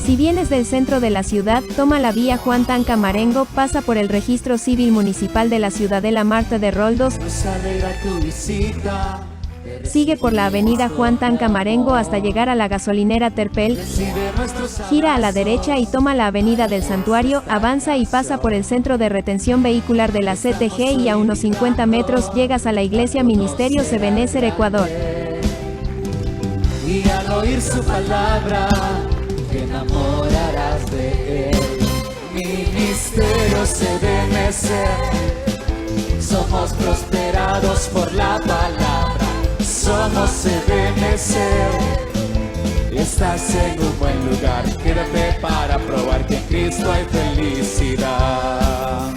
Si vienes del centro de la ciudad, toma la vía Juan Tancamarengo, pasa por el registro civil municipal de la Ciudadela Marte de Roldos, sigue por la avenida Juan Tancamarengo hasta llegar a la gasolinera Terpel, gira a la derecha y toma la avenida del Santuario, avanza y pasa por el centro de retención vehicular de la CTG y a unos 50 metros llegas a la iglesia Ministerio Ebenezer Ecuador. Y al oír su palabra, te enamorarás de él. Ministerio Ebenezer, somos prosperados por la palabra. Somos Ebenezer, estás en un buen lugar. Quédate para probar que en Cristo hay felicidad.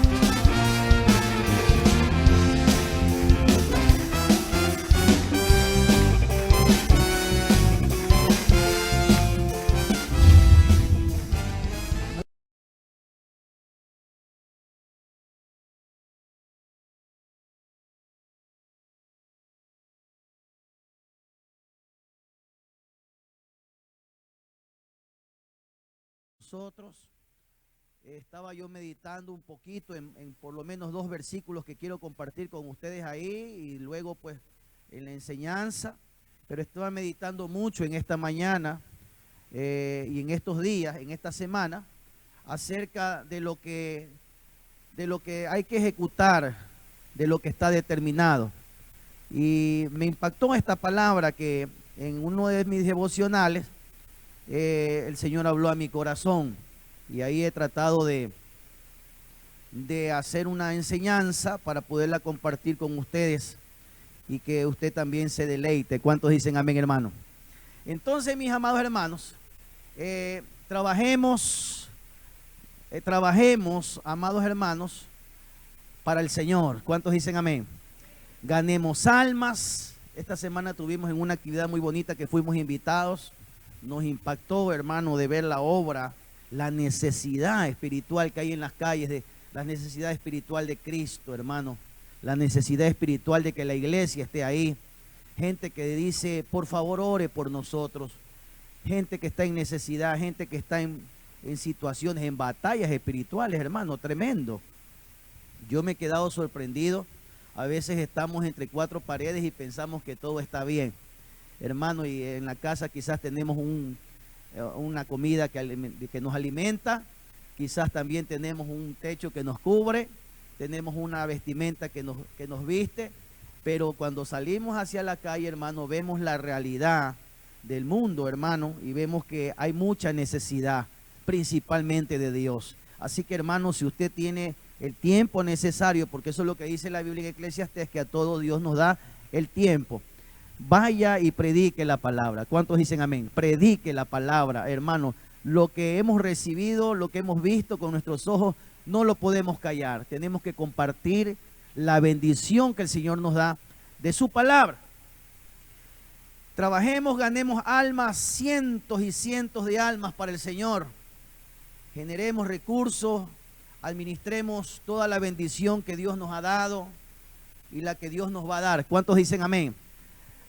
Nosotros, estaba yo meditando un poquito en por lo menos 2 versículos que quiero compartir con ustedes ahí y luego pues en la enseñanza, pero estaba meditando mucho en esta mañana y en estos días, en esta semana, acerca de lo que hay que ejecutar, de lo que está determinado. Y me impactó esta palabra que en uno de mis devocionales el Señor habló a mi corazón y ahí he tratado de hacer una enseñanza para poderla compartir con ustedes y que usted también se deleite. ¿Cuántos dicen amén, hermano? Entonces, mis amados hermanos, trabajemos, amados hermanos, para el Señor. ¿Cuántos dicen amén? Ganemos almas. Esta semana tuvimos en una actividad muy bonita que fuimos invitados. Nos impactó, hermano, de ver la obra, la necesidad espiritual que hay en las calles, la necesidad espiritual de Cristo, hermano, la necesidad espiritual de que la iglesia esté ahí. Gente que dice, por favor, ore por nosotros. Gente que está en necesidad, gente que está en situaciones, en batallas espirituales, hermano, tremendo. Yo me he quedado sorprendido. A veces estamos entre 4 paredes y pensamos que todo está bien, hermano, y en la casa quizás tenemos una comida que nos alimenta, quizás también tenemos un techo que nos cubre, tenemos una vestimenta que nos viste, pero cuando salimos hacia la calle, hermano, vemos la realidad del mundo, hermano, y vemos que hay mucha necesidad, principalmente de Dios. Así que, hermano, si usted tiene el tiempo necesario, porque eso es lo que dice la Biblia en Eclesiastés, que a todo Dios nos da el tiempo, vaya y predique la palabra. ¿Cuántos dicen amén? Predique la palabra, hermano. Lo que hemos recibido, lo que hemos visto con nuestros ojos, no lo podemos callar. Tenemos que compartir la bendición que el Señor nos da de su palabra. Trabajemos, ganemos almas, cientos y cientos de almas para el Señor. Generemos recursos, administremos toda la bendición que Dios nos ha dado y la que Dios nos va a dar. ¿Cuántos dicen amén?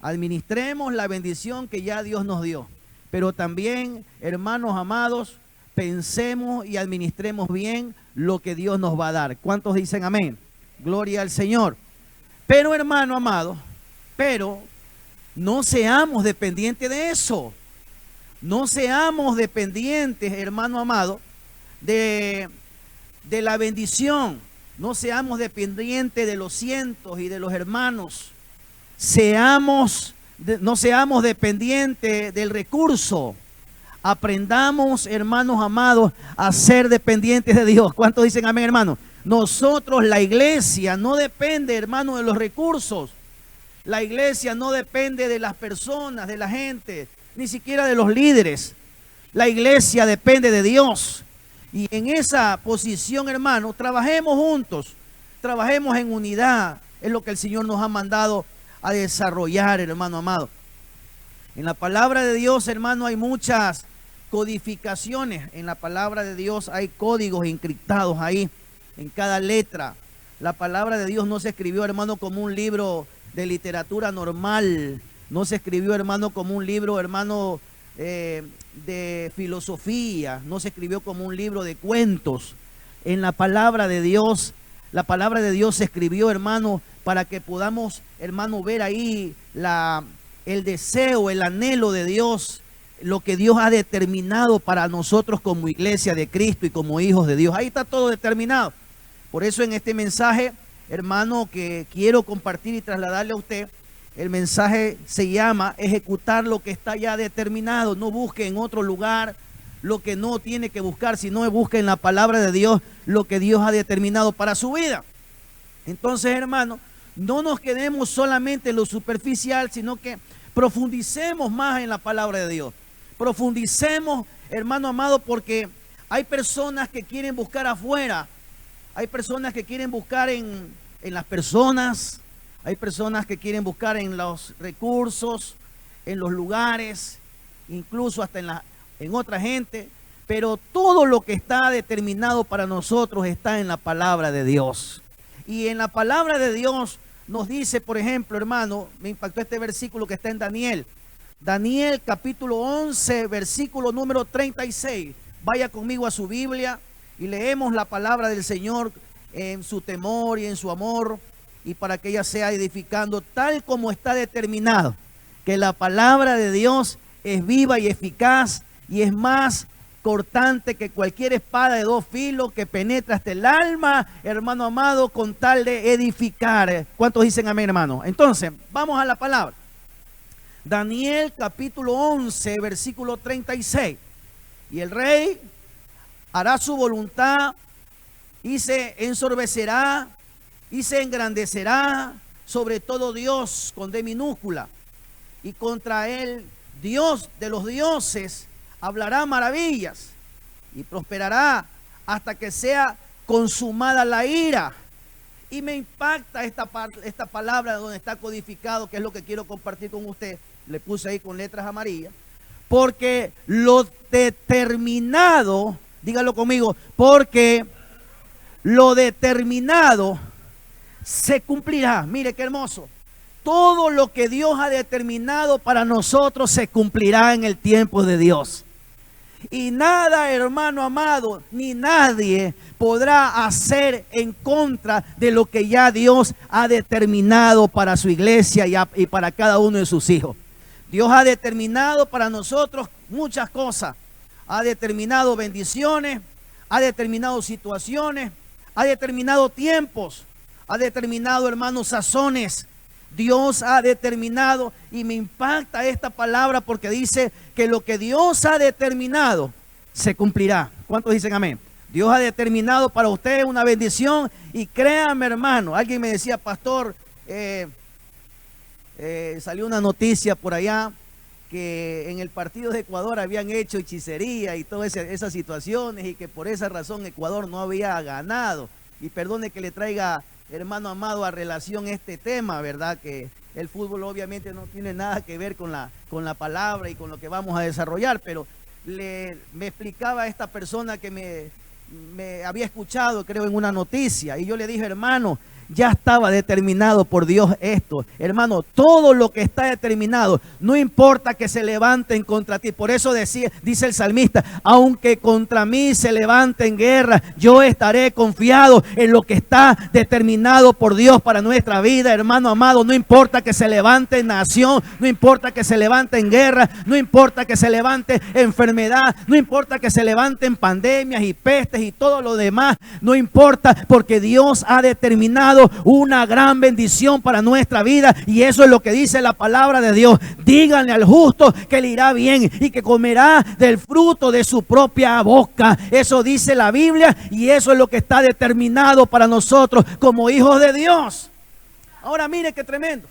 Administremos la bendición que ya Dios nos dio. Pero también, hermanos amados, pensemos y administremos bien lo que Dios nos va a dar. ¿Cuántos dicen amén? Gloria al Señor. Pero, hermano amado, no seamos dependientes de eso. No seamos dependientes, hermano amado, de la bendición. No seamos dependientes de los cientos y de los hermanos. No seamos dependientes del recurso. Aprendamos, hermanos amados, a ser dependientes de Dios. ¿Cuántos dicen amén, hermano? Nosotros, la iglesia, no depende, hermano, de los recursos. La iglesia no depende de las personas, de la gente, ni siquiera de los líderes. La iglesia depende de Dios. Y en esa posición, hermano, trabajemos juntos, trabajemos en unidad. Es lo que el Señor nos ha mandado a desarrollar, hermano amado. En la palabra de Dios, hermano, hay muchas codificaciones. En la palabra de Dios hay códigos encriptados ahí, en cada letra. La palabra de Dios no se escribió, hermano, como un libro de literatura normal. No se escribió, hermano, como un libro, hermano, de filosofía. No se escribió como un libro de cuentos. En la palabra de Dios se escribió, hermano, para que podamos, hermano, ver ahí el deseo, el anhelo de Dios, lo que Dios ha determinado para nosotros como iglesia de Cristo y como hijos de Dios. Ahí está todo determinado. Por eso en este mensaje, hermano, que quiero compartir y trasladarle a usted, el mensaje se llama ejecutar lo que está ya determinado. No busque en otro lugar lo que no tiene que buscar, sino busque en la palabra de Dios lo que Dios ha determinado para su vida. Entonces, hermano, no nos quedemos solamente en lo superficial, sino que profundicemos más en la palabra de Dios. Profundicemos, hermano amado, porque hay personas que quieren buscar afuera. Hay personas que quieren buscar en las personas. Hay personas que quieren buscar en los recursos, en los lugares, incluso hasta en otra gente. Pero todo lo que está determinado para nosotros está en la palabra de Dios. Y en la palabra de Dios nos dice, por ejemplo, hermano, me impactó este versículo que está en Daniel. Daniel capítulo 11, versículo número 36. Vaya conmigo a su Biblia y leemos la palabra del Señor en su temor y en su amor, y para que ella sea edificando tal como está determinado, que la palabra de Dios es viva y eficaz y es más cortante que cualquier espada de dos filos, que penetra hasta el alma, hermano amado, con tal de edificar. ¿Cuántos dicen amén, hermano? Entonces, vamos a la palabra. Daniel capítulo 11, versículo 36. Y el rey hará su voluntad y se ensorbecerá y se engrandecerá sobre todo Dios con D minúscula, y contra él Dios de los dioses hablará maravillas y prosperará hasta que sea consumada la ira. Y me impacta esta palabra donde está codificado, que es lo que quiero compartir con usted. Le puse ahí con letras amarillas. Porque lo determinado, dígalo conmigo, porque lo determinado se cumplirá. Mire qué hermoso. Todo lo que Dios ha determinado para nosotros se cumplirá en el tiempo de Dios. Y nada, hermano amado, ni nadie podrá hacer en contra de lo que ya Dios ha determinado para su iglesia y para cada uno de sus hijos. Dios ha determinado para nosotros muchas cosas. Ha determinado bendiciones, ha determinado situaciones, ha determinado tiempos, ha determinado, hermanos, sazones. Dios ha determinado, y me impacta esta palabra porque dice que lo que Dios ha determinado se cumplirá. ¿Cuántos dicen amén? Dios ha determinado para usted una bendición, y créame, hermano, alguien me decía, pastor, salió una noticia por allá que en el partido de Ecuador habían hecho hechicería y todas esas situaciones, y que por esa razón Ecuador no había ganado. Y perdone que le traiga, hermano amado, a relación este tema, ¿verdad? Que El fútbol obviamente no tiene nada que ver con la palabra y con lo que vamos a desarrollar, pero me explicaba a esta persona que me había escuchado, creo, en una noticia, y yo le dije, hermano, ya estaba determinado por Dios esto. Hermano, todo lo que está determinado, no importa que se levanten contra ti. Por eso dice el salmista, aunque contra mí se levanten guerra, yo estaré confiado en lo que está determinado por Dios para nuestra vida, hermano amado. No importa que se levante nación, no importa que se levante en guerra, no importa que se levante enfermedad, no importa que se levanten pandemias y pestes y todo lo demás, no importa, porque Dios ha determinado una gran bendición para nuestra vida, y eso es lo que dice la palabra de Dios. Díganle al justo que le irá bien y que comerá del fruto de su propia boca. Eso dice la Biblia, y eso es lo que está determinado para nosotros como hijos de Dios. Ahora mire qué tremendo.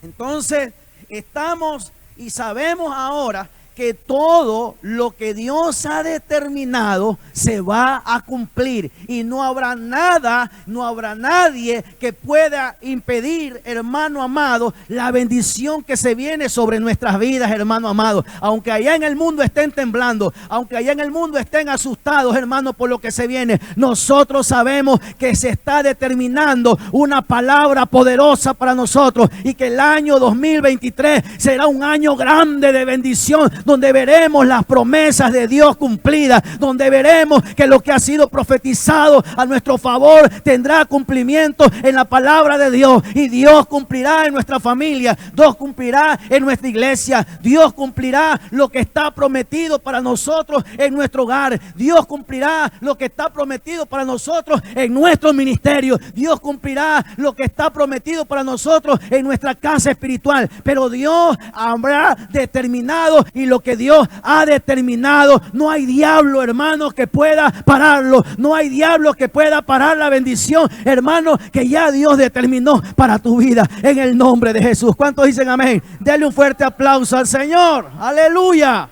Entonces estamos y sabemos ahora que todo lo que Dios ha determinado se va a cumplir, y no habrá nada, no habrá nadie que pueda impedir, hermano amado, la bendición que se viene sobre nuestras vidas, hermano amado. Aunque allá en el mundo estén temblando, aunque allá en el mundo estén asustados, hermano, por lo que se viene, nosotros sabemos que se está determinando una palabra poderosa para nosotros, y que el año 2023 será un año grande de bendición, donde veremos las promesas de Dios cumplidas, donde veremos que lo que ha sido profetizado a nuestro favor tendrá cumplimiento en la palabra de Dios, y Dios cumplirá en nuestra familia, Dios cumplirá en nuestra iglesia, Dios cumplirá lo que está prometido para nosotros en nuestro hogar, Dios cumplirá lo que está prometido para nosotros en nuestro ministerio, Dios cumplirá lo que está prometido para nosotros en nuestra casa espiritual. Pero Dios habrá determinado, y lo que Dios ha determinado, no hay diablo, hermano, que pueda pararlo. No hay diablo que pueda parar la bendición, hermano, que ya Dios determinó para tu vida, en el nombre de Jesús. ¿Cuántos dicen amén? Denle un fuerte aplauso al Señor. Aleluya.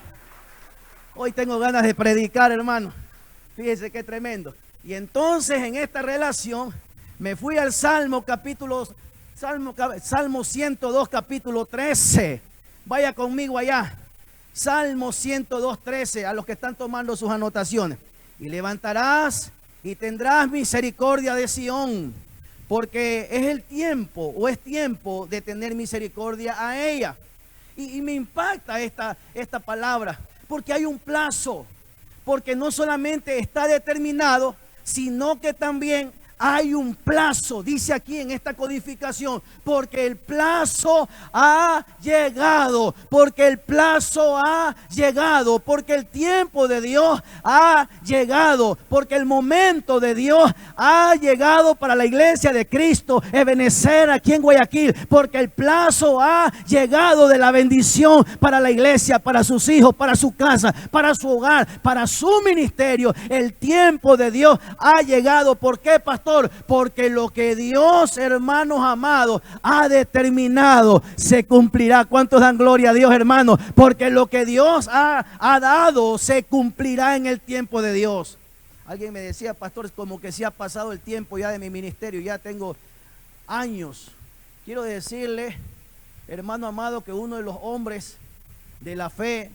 Hoy tengo ganas de predicar, hermano. Fíjense qué tremendo. Y entonces en esta relación me fui al Salmo 102 capítulo 13. Vaya conmigo allá. Salmo 102, 13, a los que están tomando sus anotaciones. Y levantarás y tendrás misericordia de Sión, porque es el tiempo, o es tiempo de tener misericordia a ella. Y me impacta esta palabra, porque hay un plazo, porque no solamente está determinado, sino que también hay un plazo, dice aquí en esta codificación, porque el plazo ha llegado, porque el plazo ha llegado, porque el tiempo de Dios ha llegado, porque el momento de Dios ha llegado para la iglesia de Cristo Ebenezer aquí en Guayaquil, porque el plazo ha llegado de la bendición para la iglesia, para sus hijos, para su casa, para su hogar, para su ministerio. El tiempo de Dios ha llegado. ¿Por qué, pastor? Porque lo que Dios, hermanos amados, ha determinado se cumplirá. ¿Cuántos dan gloria a Dios, hermanos? Porque lo que Dios ha dado se cumplirá en el tiempo de Dios. Alguien me decía, pastor, como que se ha pasado el tiempo ya de mi ministerio, ya tengo años. Quiero decirle, hermano amado, que uno de los hombres de la fe,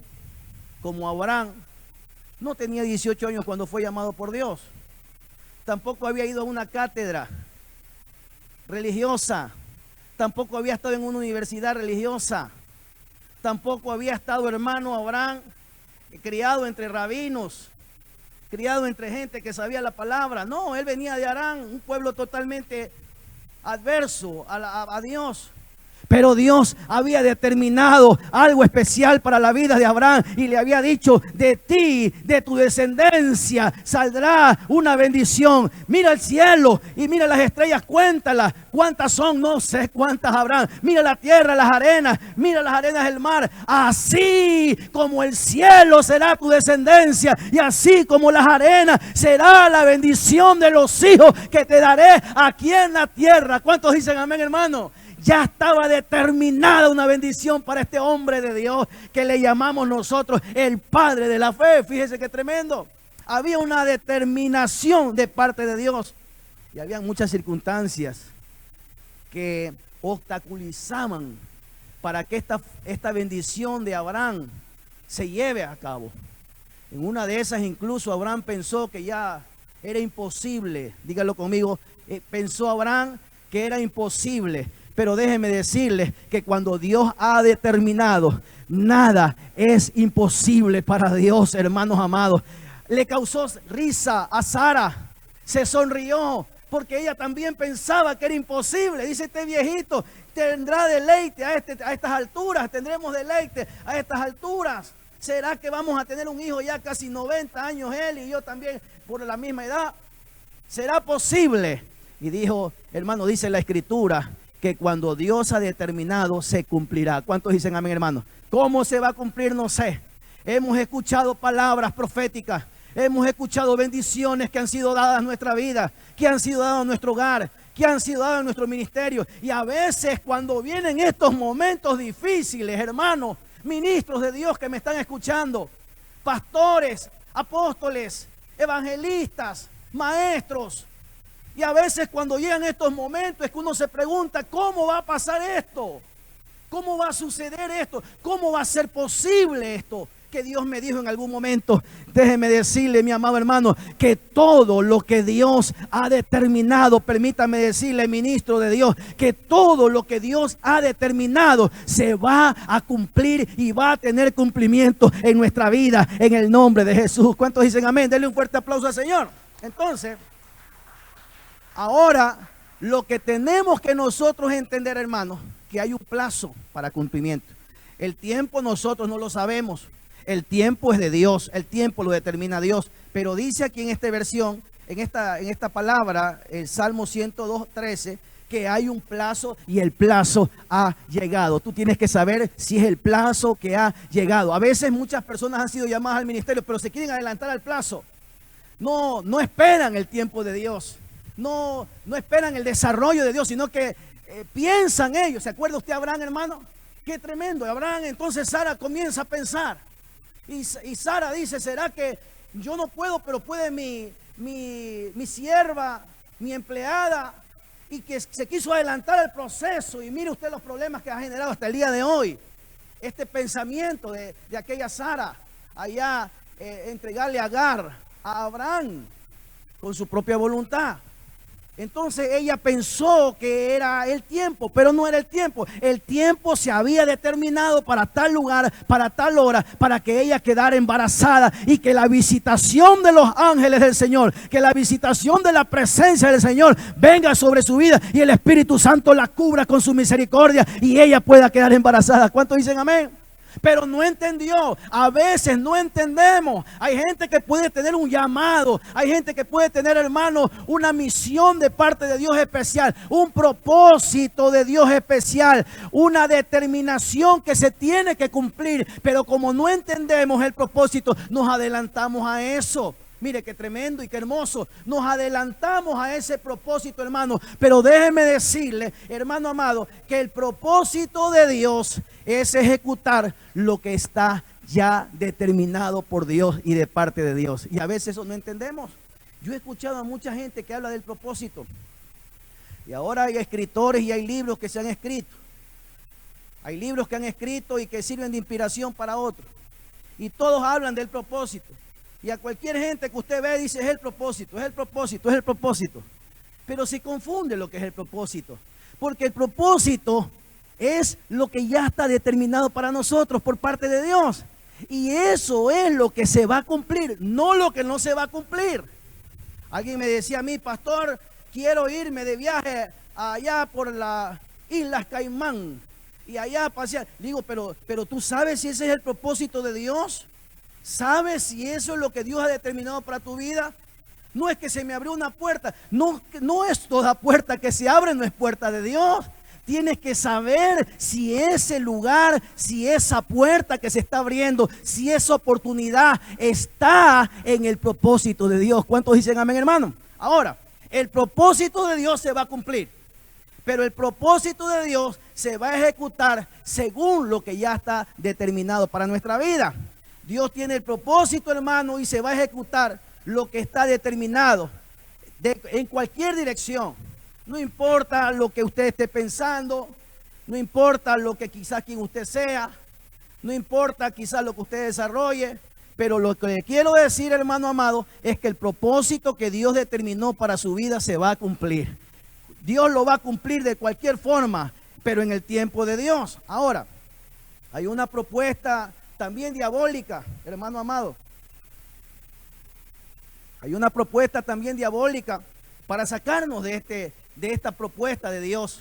como Abraham, no tenía 18 años cuando fue llamado por Dios. Tampoco había ido a una cátedra religiosa. Tampoco había estado en una universidad religiosa. Tampoco había estado, hermano Abraham, criado entre rabinos, criado entre gente que sabía la palabra. No, él venía de Harán, un pueblo totalmente adverso a Dios. Pero Dios había determinado algo especial para la vida de Abraham, y le había dicho, de ti, de tu descendencia, saldrá una bendición. Mira el cielo y mira las estrellas, cuéntalas. ¿Cuántas son? No sé cuántas habrán. Mira la tierra, las arenas, mira las arenas del mar. Así como el cielo será tu descendencia, y así como las arenas será la bendición de los hijos que te daré aquí en la tierra. ¿Cuántos dicen amén, hermano? Ya estaba determinada una bendición para este hombre de Dios que le llamamos nosotros el padre de la fe. Fíjese qué tremendo. Había una determinación de parte de Dios, y había muchas circunstancias que obstaculizaban para que esta bendición de Abraham se lleve a cabo. En una de esas incluso Abraham pensó que ya era imposible, dígalo conmigo, pensó Abraham que era imposible, pero déjeme decirles que cuando Dios ha determinado, nada es imposible para Dios, hermanos amados. Le causó risa a Sara, se sonrió, porque ella también pensaba que era imposible. Dice, este viejito tendrá deleite a estas alturas, tendremos deleite a estas alturas. ¿Será que vamos a tener un hijo ya casi 90 años él y yo también por la misma edad? ¿Será posible? Y dijo, hermano, dice la Escritura que cuando Dios ha determinado se cumplirá. ¿Cuántos dicen amén, hermano? ¿Cómo se va a cumplir? No sé. Hemos escuchado palabras proféticas. Hemos escuchado bendiciones que han sido dadas a nuestra vida, que han sido dadas a nuestro hogar, que han sido dadas a nuestro ministerio. Y a veces cuando vienen estos momentos difíciles, hermanos, ministros de Dios que me están escuchando, pastores, apóstoles, evangelistas, maestros, y a veces cuando llegan estos momentos es que uno se pregunta, ¿cómo va a pasar esto? ¿Cómo va a suceder esto? ¿Cómo va a ser posible esto? Que Dios me dijo en algún momento, déjeme decirle, mi amado hermano, que todo lo que Dios ha determinado, permítame decirle, ministro de Dios, que todo lo que Dios ha determinado se va a cumplir y va a tener cumplimiento en nuestra vida, en el nombre de Jesús. ¿Cuántos dicen amén? Denle un fuerte aplauso al Señor. Entonces, ahora lo que tenemos que nosotros entender, hermanos, que hay un plazo para cumplimiento. El tiempo nosotros no lo sabemos. El tiempo es de Dios, el tiempo lo determina Dios. Pero dice aquí en esta versión, en esta palabra, el Salmo 102:13, que hay un plazo y el plazo ha llegado. Tú tienes que saber si es el plazo que ha llegado. A veces muchas personas han sido llamadas al ministerio, pero se quieren adelantar al plazo. No esperan el tiempo de Dios. No esperan el desarrollo de Dios, sino que piensan ellos. ¿Se acuerda usted, Abraham, hermano? Qué tremendo. Abraham, entonces Sara comienza a pensar. Y Sara dice, ¿será que yo no puedo, pero puede mi sierva, mi empleada? Y que se quiso adelantar el proceso. Y mire usted los problemas que ha generado hasta el día de hoy. Este pensamiento de aquella Sara, allá entregarle a Agar a Abraham con su propia voluntad. Entonces ella pensó que era el tiempo, pero no era el tiempo. El tiempo se había determinado para tal lugar, para tal hora, para que ella quedara embarazada y que la visitación de los ángeles del Señor, que la visitación de la presencia del Señor venga sobre su vida y el Espíritu Santo la cubra con su misericordia y ella pueda quedar embarazada. ¿Cuántos dicen amén? Pero no entendió. A veces no entendemos. Hay gente que puede tener un llamado. Hay gente que puede tener, hermano, una misión de parte de Dios especial. Un propósito de Dios especial. Una determinación que se tiene que cumplir. Pero como no entendemos el propósito, nos adelantamos a eso. Mire qué tremendo y qué hermoso. Nos adelantamos a ese propósito, hermano. Pero déjeme decirle, hermano amado, que el propósito de Dios es ejecutar lo que está ya determinado por Dios y de parte de Dios. Y a veces eso no entendemos. Yo he escuchado a mucha gente que habla del propósito. Y ahora hay escritores y hay libros que se han escrito. Hay libros que han escrito y que sirven de inspiración para otros. Y todos hablan del propósito. Y a cualquier gente que usted ve dice, es el propósito, es el propósito, es el propósito. Pero se confunde lo que es el propósito. Porque el propósito es lo que ya está determinado para nosotros por parte de Dios. Y eso es lo que se va a cumplir, no lo que no se va a cumplir. Alguien me decía a mí, pastor, quiero irme de viaje allá por las Islas Caimán y allá a pasear. Digo, pero tú sabes si ese es el propósito de Dios. ¿Sabes si eso es lo que Dios ha determinado para tu vida? No es que se me abrió una puerta. No es toda puerta que se abre, no es puerta de Dios. Tienes que saber si ese lugar, si esa puerta que se está abriendo, si esa oportunidad está en el propósito de Dios. ¿Cuántos dicen amén, hermano? Ahora, el propósito de Dios se va a cumplir. Pero el propósito de Dios se va a ejecutar según lo que ya está determinado para nuestra vida. Dios tiene el propósito, hermano, y se va a ejecutar lo que está determinado en cualquier dirección. No importa lo que usted esté pensando, no importa lo que quizás quien usted sea, no importa quizás lo que usted desarrolle, pero lo que le quiero decir, hermano amado, es que el propósito que Dios determinó para su vida se va a cumplir. Dios lo va a cumplir de cualquier forma, pero en el tiempo de Dios. Ahora, hay una propuesta también diabólica, hermano amado. Hay una propuesta también diabólica para sacarnos de esta propuesta de Dios,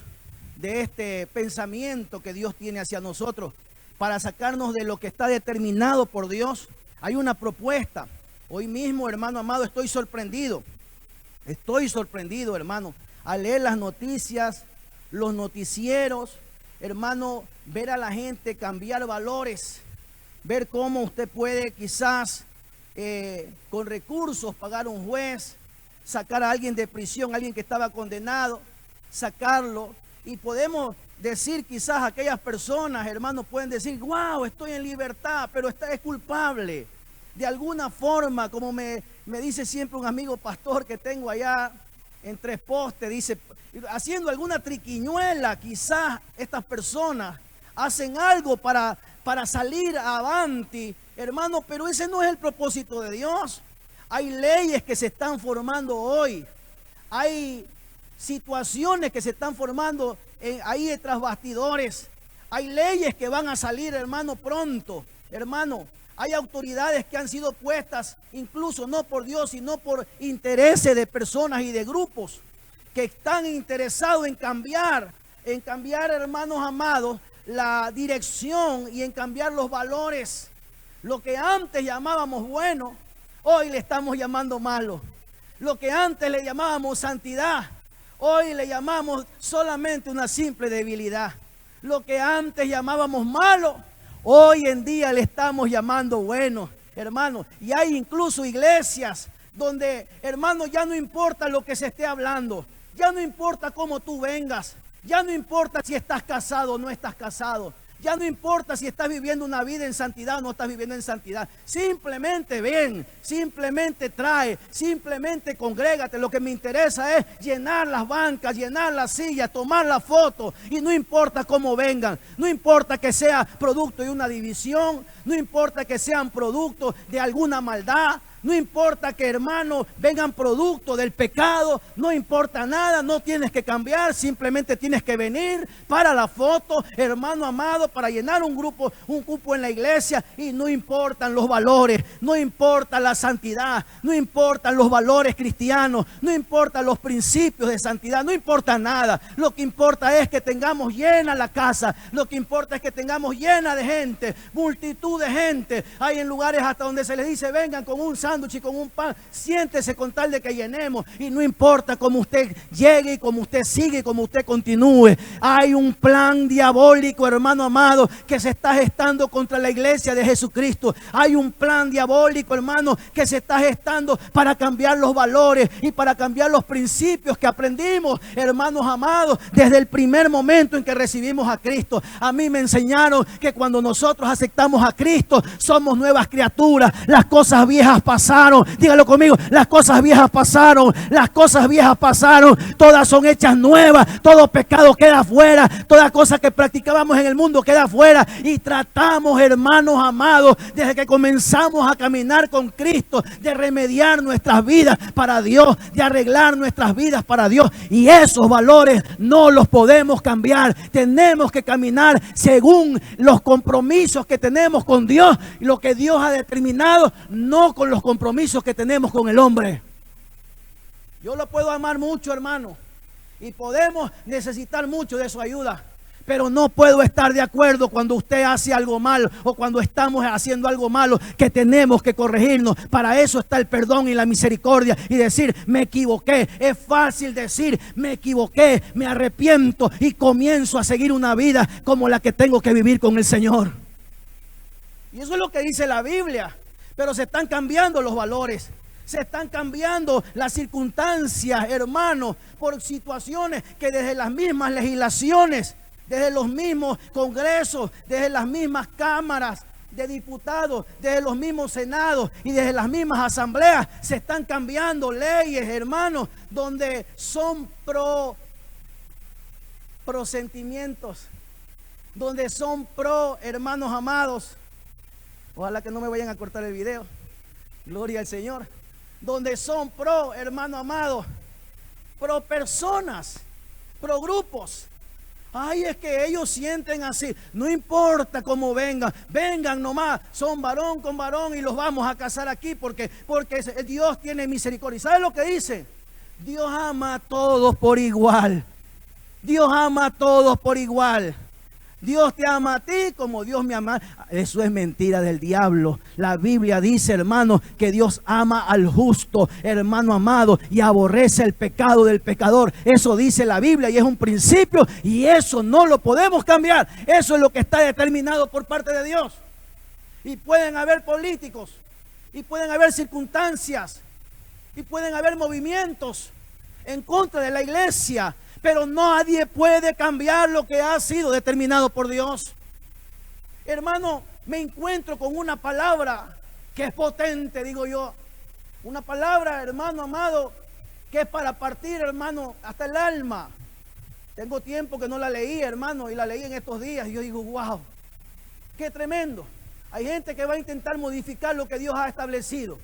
de este pensamiento que Dios tiene hacia nosotros, para sacarnos de lo que está determinado por Dios. Hay una propuesta. Hoy mismo, hermano amado, estoy sorprendido, hermano, al leer las noticias, los noticieros, hermano, ver a la gente cambiar valores, ver cómo usted puede quizás con recursos pagar un juez, sacar a alguien de prisión, alguien que estaba condenado, sacarlo, y podemos decir quizás aquellas personas, hermanos, pueden decir, wow, estoy en libertad, pero es culpable. De alguna forma, como me dice siempre un amigo pastor que tengo allá en Tres Postes, dice, haciendo alguna triquiñuela, quizás estas personas hacen algo para salir avanti, hermano, pero ese no es el propósito de Dios. Hay leyes que se están formando hoy, hay situaciones que se están formando ahí tras bastidores, hay leyes que van a salir, hermano, pronto, hermano. Hay autoridades que han sido puestas incluso no por Dios, sino por intereses de personas y de grupos que están interesados en cambiar, hermanos amados, la dirección y en cambiar los valores. Lo que antes llamábamos bueno, hoy le estamos llamando malo. Lo que antes le llamábamos santidad, hoy le llamamos solamente una simple debilidad. Lo que antes llamábamos malo, hoy en día le estamos llamando bueno, hermano. Y hay incluso iglesias donde, hermano, ya no importa lo que se esté hablando, ya no importa cómo tú vengas, ya no importa si estás casado o no estás casado, ya no importa si estás viviendo una vida en santidad o no estás viviendo en santidad. Simplemente ven, simplemente trae, simplemente congrégate. Lo que me interesa es llenar las bancas, llenar las sillas, tomar la foto. Y no importa cómo vengan, no importa que sea producto de una división, no importa que sean producto de alguna maldad. No importa que, hermano, vengan producto del pecado, no importa nada, no tienes que cambiar, simplemente tienes que venir para la foto, hermano amado, para llenar un cupo en la iglesia, y no importan los valores, no importa la santidad, no importan los valores cristianos, no importan los principios de santidad, no importa nada. Lo que importa es que tengamos llena la casa, lo que importa es que tengamos llena de gente, multitud de gente. Hay en lugares hasta donde se les dice, vengan con un sándwich y con un pan, siéntese con tal de que llenemos, y no importa cómo usted llegue y cómo usted sigue y cómo usted continúe. Hay un plan diabólico, hermano amado, que se está gestando contra la iglesia de Jesucristo. Hay un plan diabólico, hermano, que se está gestando para cambiar los valores y para cambiar los principios que aprendimos, hermanos amados, desde el primer momento en que recibimos a Cristo. A mí me enseñaron que cuando nosotros aceptamos a Cristo, somos nuevas criaturas. Las cosas viejas pasaron. Dígalo conmigo, las cosas viejas pasaron, las cosas viejas pasaron, todas son hechas nuevas, todo pecado queda fuera, toda cosa que practicábamos en el mundo queda fuera, y tratamos, hermanos amados, desde que comenzamos a caminar con Cristo, de remediar nuestras vidas para Dios, de arreglar nuestras vidas para Dios, y esos valores no los podemos cambiar. Tenemos que caminar según los compromisos que tenemos con Dios, lo que Dios ha determinado, no con los compromisos que tenemos con el hombre. Yo lo puedo amar mucho, hermano, y podemos necesitar mucho de su ayuda, pero no puedo estar de acuerdo cuando usted hace algo malo o cuando estamos haciendo algo malo, que tenemos que corregirnos. Para eso está el perdón y la misericordia, y decir, me equivoqué. Es fácil decir, me equivoqué, me arrepiento y comienzo a seguir una vida como la que tengo que vivir con el Señor. Y eso es lo que dice la Biblia. Pero se están cambiando los valores, se están cambiando las circunstancias, hermanos, por situaciones que desde las mismas legislaciones, desde los mismos congresos, desde las mismas cámaras de diputados, desde los mismos senados y desde las mismas asambleas, se están cambiando leyes, hermanos, donde son pro prosentimientos, donde son pro, hermanos amados. Ojalá que no me vayan a cortar el video. Gloria al Señor. Donde son pro, hermano amado, pro personas, pro grupos. Ay, es que ellos sienten así. No importa cómo vengan, vengan nomás, son varón con varón y los vamos a casar aquí porque Dios tiene misericordia. ¿Sabe lo que dice? Dios ama a todos por igual. Dios ama a todos por igual. Dios te ama a ti como Dios me ama. Eso es mentira del diablo. La Biblia dice, hermano, que Dios ama al justo, hermano amado, y aborrece el pecado del pecador. Eso dice la Biblia y es un principio y eso no lo podemos cambiar. Eso es lo que está determinado por parte de Dios. Y pueden haber políticos, y pueden haber circunstancias, y pueden haber movimientos en contra de la iglesia, pero nadie puede cambiar lo que ha sido determinado por Dios. Hermano, me encuentro con una palabra que es potente, digo yo. Una palabra, hermano amado, que es para partir, hermano, hasta el alma. Tengo tiempo que no la leí, hermano, y la leí en estos días. Y yo digo, wow, qué tremendo. Hay gente que va a intentar modificar lo que Dios ha establecido.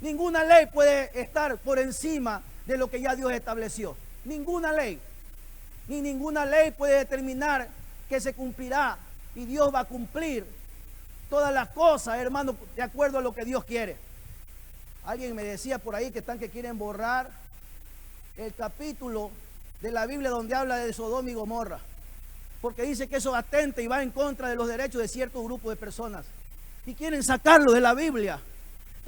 Ninguna ley puede estar por encima de lo que ya Dios estableció. Ninguna ley, ni ninguna ley puede determinar que se cumplirá y Dios va a cumplir todas las cosas, hermano, de acuerdo a lo que Dios quiere. Alguien me decía por ahí que quieren borrar el capítulo de la Biblia donde habla de Sodoma y Gomorra, porque dice que eso atenta y va en contra de los derechos de cierto grupo de personas y quieren sacarlo de la Biblia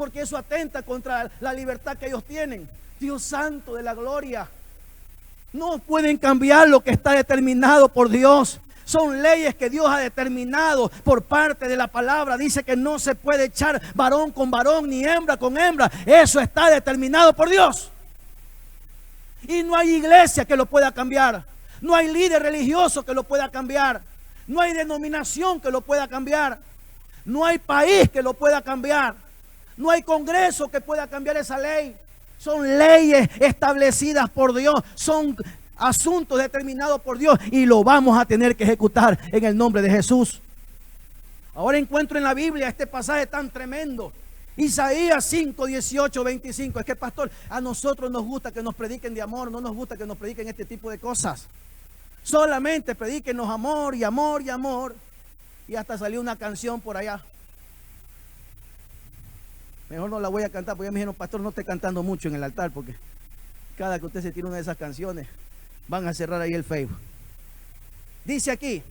porque eso atenta contra la libertad que ellos tienen. Dios santo de la gloria. No pueden cambiar lo que está determinado por Dios. Son leyes que Dios ha determinado por parte de la palabra. Dice que no se puede echar varón con varón ni hembra con hembra. Eso está determinado por Dios. Y no hay iglesia que lo pueda cambiar. No hay líder religioso que lo pueda cambiar. No hay denominación que lo pueda cambiar. No hay país que lo pueda cambiar. No hay congreso que pueda cambiar esa ley. Son leyes establecidas por Dios, son asuntos determinados por Dios y lo vamos a tener que ejecutar en el nombre de Jesús. Ahora encuentro en la Biblia este pasaje tan tremendo. Isaías 5, 18, 25. Es que, pastor, a nosotros nos gusta que nos prediquen de amor, no nos gusta que nos prediquen este tipo de cosas. Solamente predíquenos amor y amor y amor. Y hasta salió una canción por allá. Mejor no la voy a cantar porque ya me dijeron, pastor, no esté cantando mucho en el altar porque cada que usted se tire una de esas canciones van a cerrar ahí el Facebook. Dice aquí,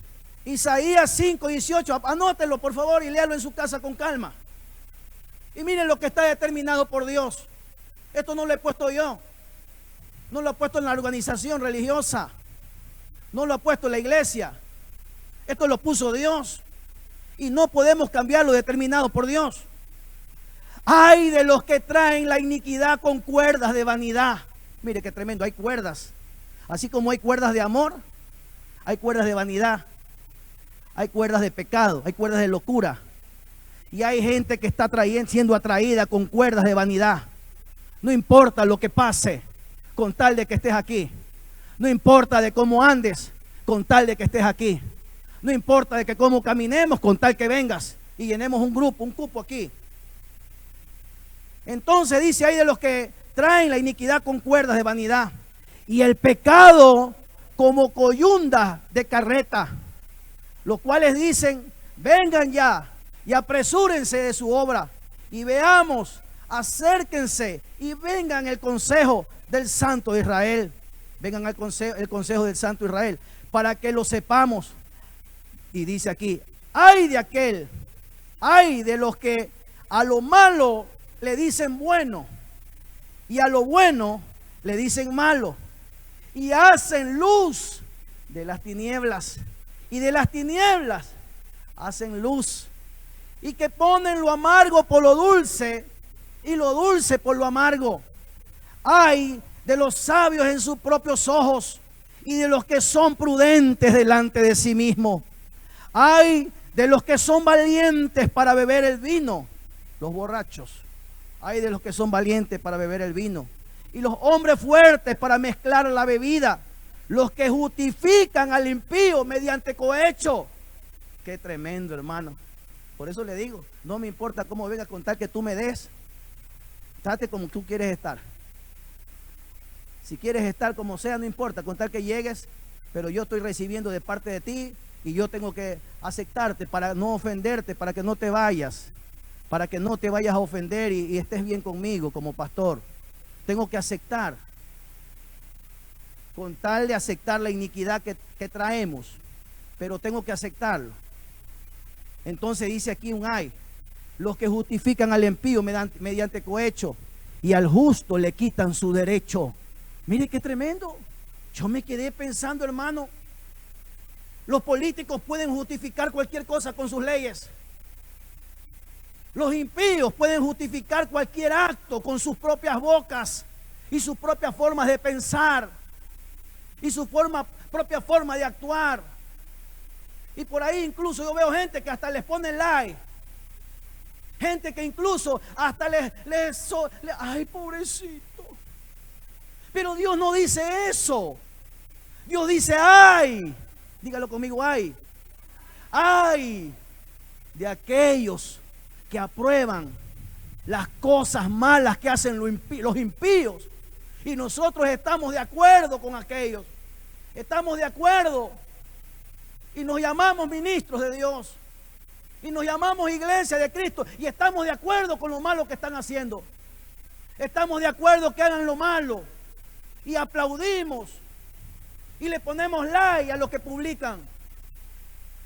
Isaías 5, 18, anótelo por favor y léalo en su casa con calma. Y miren lo que está determinado por Dios. Esto no lo he puesto yo, no lo he puesto en la organización religiosa, no lo ha puesto la iglesia. Esto lo puso Dios y no podemos cambiar lo determinado por Dios. Ay de los que traen la iniquidad con cuerdas de vanidad. Mire qué tremendo, hay cuerdas. Así como hay cuerdas de amor, hay cuerdas de vanidad. Hay cuerdas de pecado, hay cuerdas de locura. Y hay gente que está siendo atraída con cuerdas de vanidad. No importa lo que pase, con tal de que estés aquí. No importa de cómo andes, con tal de que estés aquí. No importa de que cómo caminemos, con tal que vengas y llenemos un grupo, un cupo aquí. Entonces dice ahí de los que traen la iniquidad con cuerdas de vanidad y el pecado como coyunda de carreta, los cuales dicen, vengan ya y apresúrense de su obra y veamos, acérquense y vengan el consejo del Santo de Israel. Vengan al consejo del Santo de Israel para que lo sepamos. Y dice aquí, ay de aquel, ay de los que a lo malo le dicen bueno y a lo bueno le dicen malo y hacen luz de las tinieblas y de las tinieblas hacen luz y que ponen lo amargo por lo dulce y lo dulce por lo amargo. Ay de los sabios en sus propios ojos y de los que son prudentes delante de sí mismos. Ay de los que son valientes para beber el vino, los borrachos. Ay de los que son valientes para beber el vino y los hombres fuertes para mezclar la bebida, Los que justifican al impío mediante cohecho. Qué tremendo, hermano. Por eso le digo, no me importa cómo venga a contar que tú me des. Trate como tú quieres estar. Si quieres estar como sea, no importa, contar que llegues, pero yo estoy recibiendo de parte de ti y yo tengo que aceptarte para no ofenderte, para que no te vayas, para que no te vayas a ofender y estés bien conmigo como pastor. Tengo que aceptar, con tal de aceptar la iniquidad que traemos, pero tengo que aceptarlo. Entonces dice aquí un ay, los que justifican al impío mediante cohecho y al justo le quitan su derecho. Mire qué tremendo. Yo me quedé pensando, hermano, los políticos pueden justificar cualquier cosa con sus leyes. Los impíos pueden justificar cualquier acto con sus propias bocas y sus propias formas de pensar y su propia forma de actuar. Y por ahí incluso yo veo gente que hasta les pone like. Gente que incluso hasta ay, pobrecito. Pero Dios no dice eso. Dios dice, ay, dígalo conmigo, ay de aquellos que aprueban las cosas malas que hacen los impíos. Y nosotros estamos de acuerdo con aquellos. Estamos de acuerdo. Y nos llamamos ministros de Dios. Y nos llamamos iglesia de Cristo. Y estamos de acuerdo con lo malo que están haciendo. Estamos de acuerdo que hagan lo malo. Y aplaudimos. Y le ponemos like a lo que publican.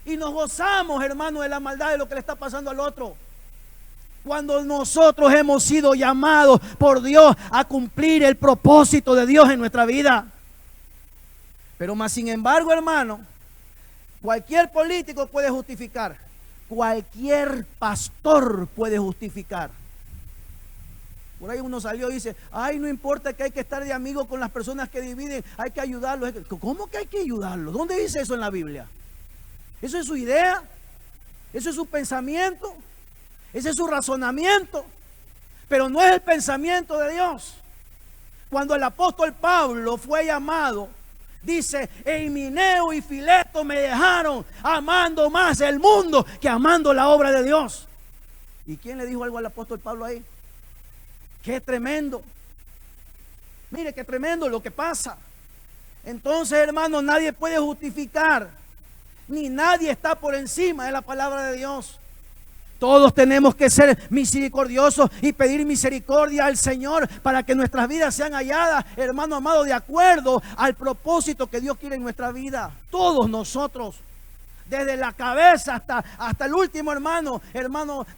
Y nos gozamos, hermano, de la maldad de lo que le está pasando al otro. Cuando nosotros hemos sido llamados por Dios a cumplir el propósito de Dios en nuestra vida. Pero más sin embargo, hermano, cualquier político puede justificar. Cualquier pastor puede justificar. Por ahí uno salió y dice, ay, no importa que hay que estar de amigo con las personas que dividen, hay que ayudarlos. ¿Cómo que hay que ayudarlos? ¿Dónde dice eso en la Biblia? ¿Eso es su idea? ¿Eso es su pensamiento? ¿Ese es su razonamiento? Pero no es el pensamiento de Dios. Cuando el apóstol Pablo fue llamado, dice, Himeneo y Fileto me dejaron amando más el mundo que amando la obra de Dios. ¿Y quién le dijo algo al apóstol Pablo ahí? ¡Qué tremendo! Mire qué tremendo lo que pasa. Entonces, hermano, nadie puede justificar, ni nadie está por encima de la palabra de Dios. Todos tenemos que ser misericordiosos y pedir misericordia al Señor para que nuestras vidas sean halladas, hermano amado, de acuerdo al propósito que Dios quiere en nuestra vida. Todos nosotros, desde la cabeza hasta el último hermano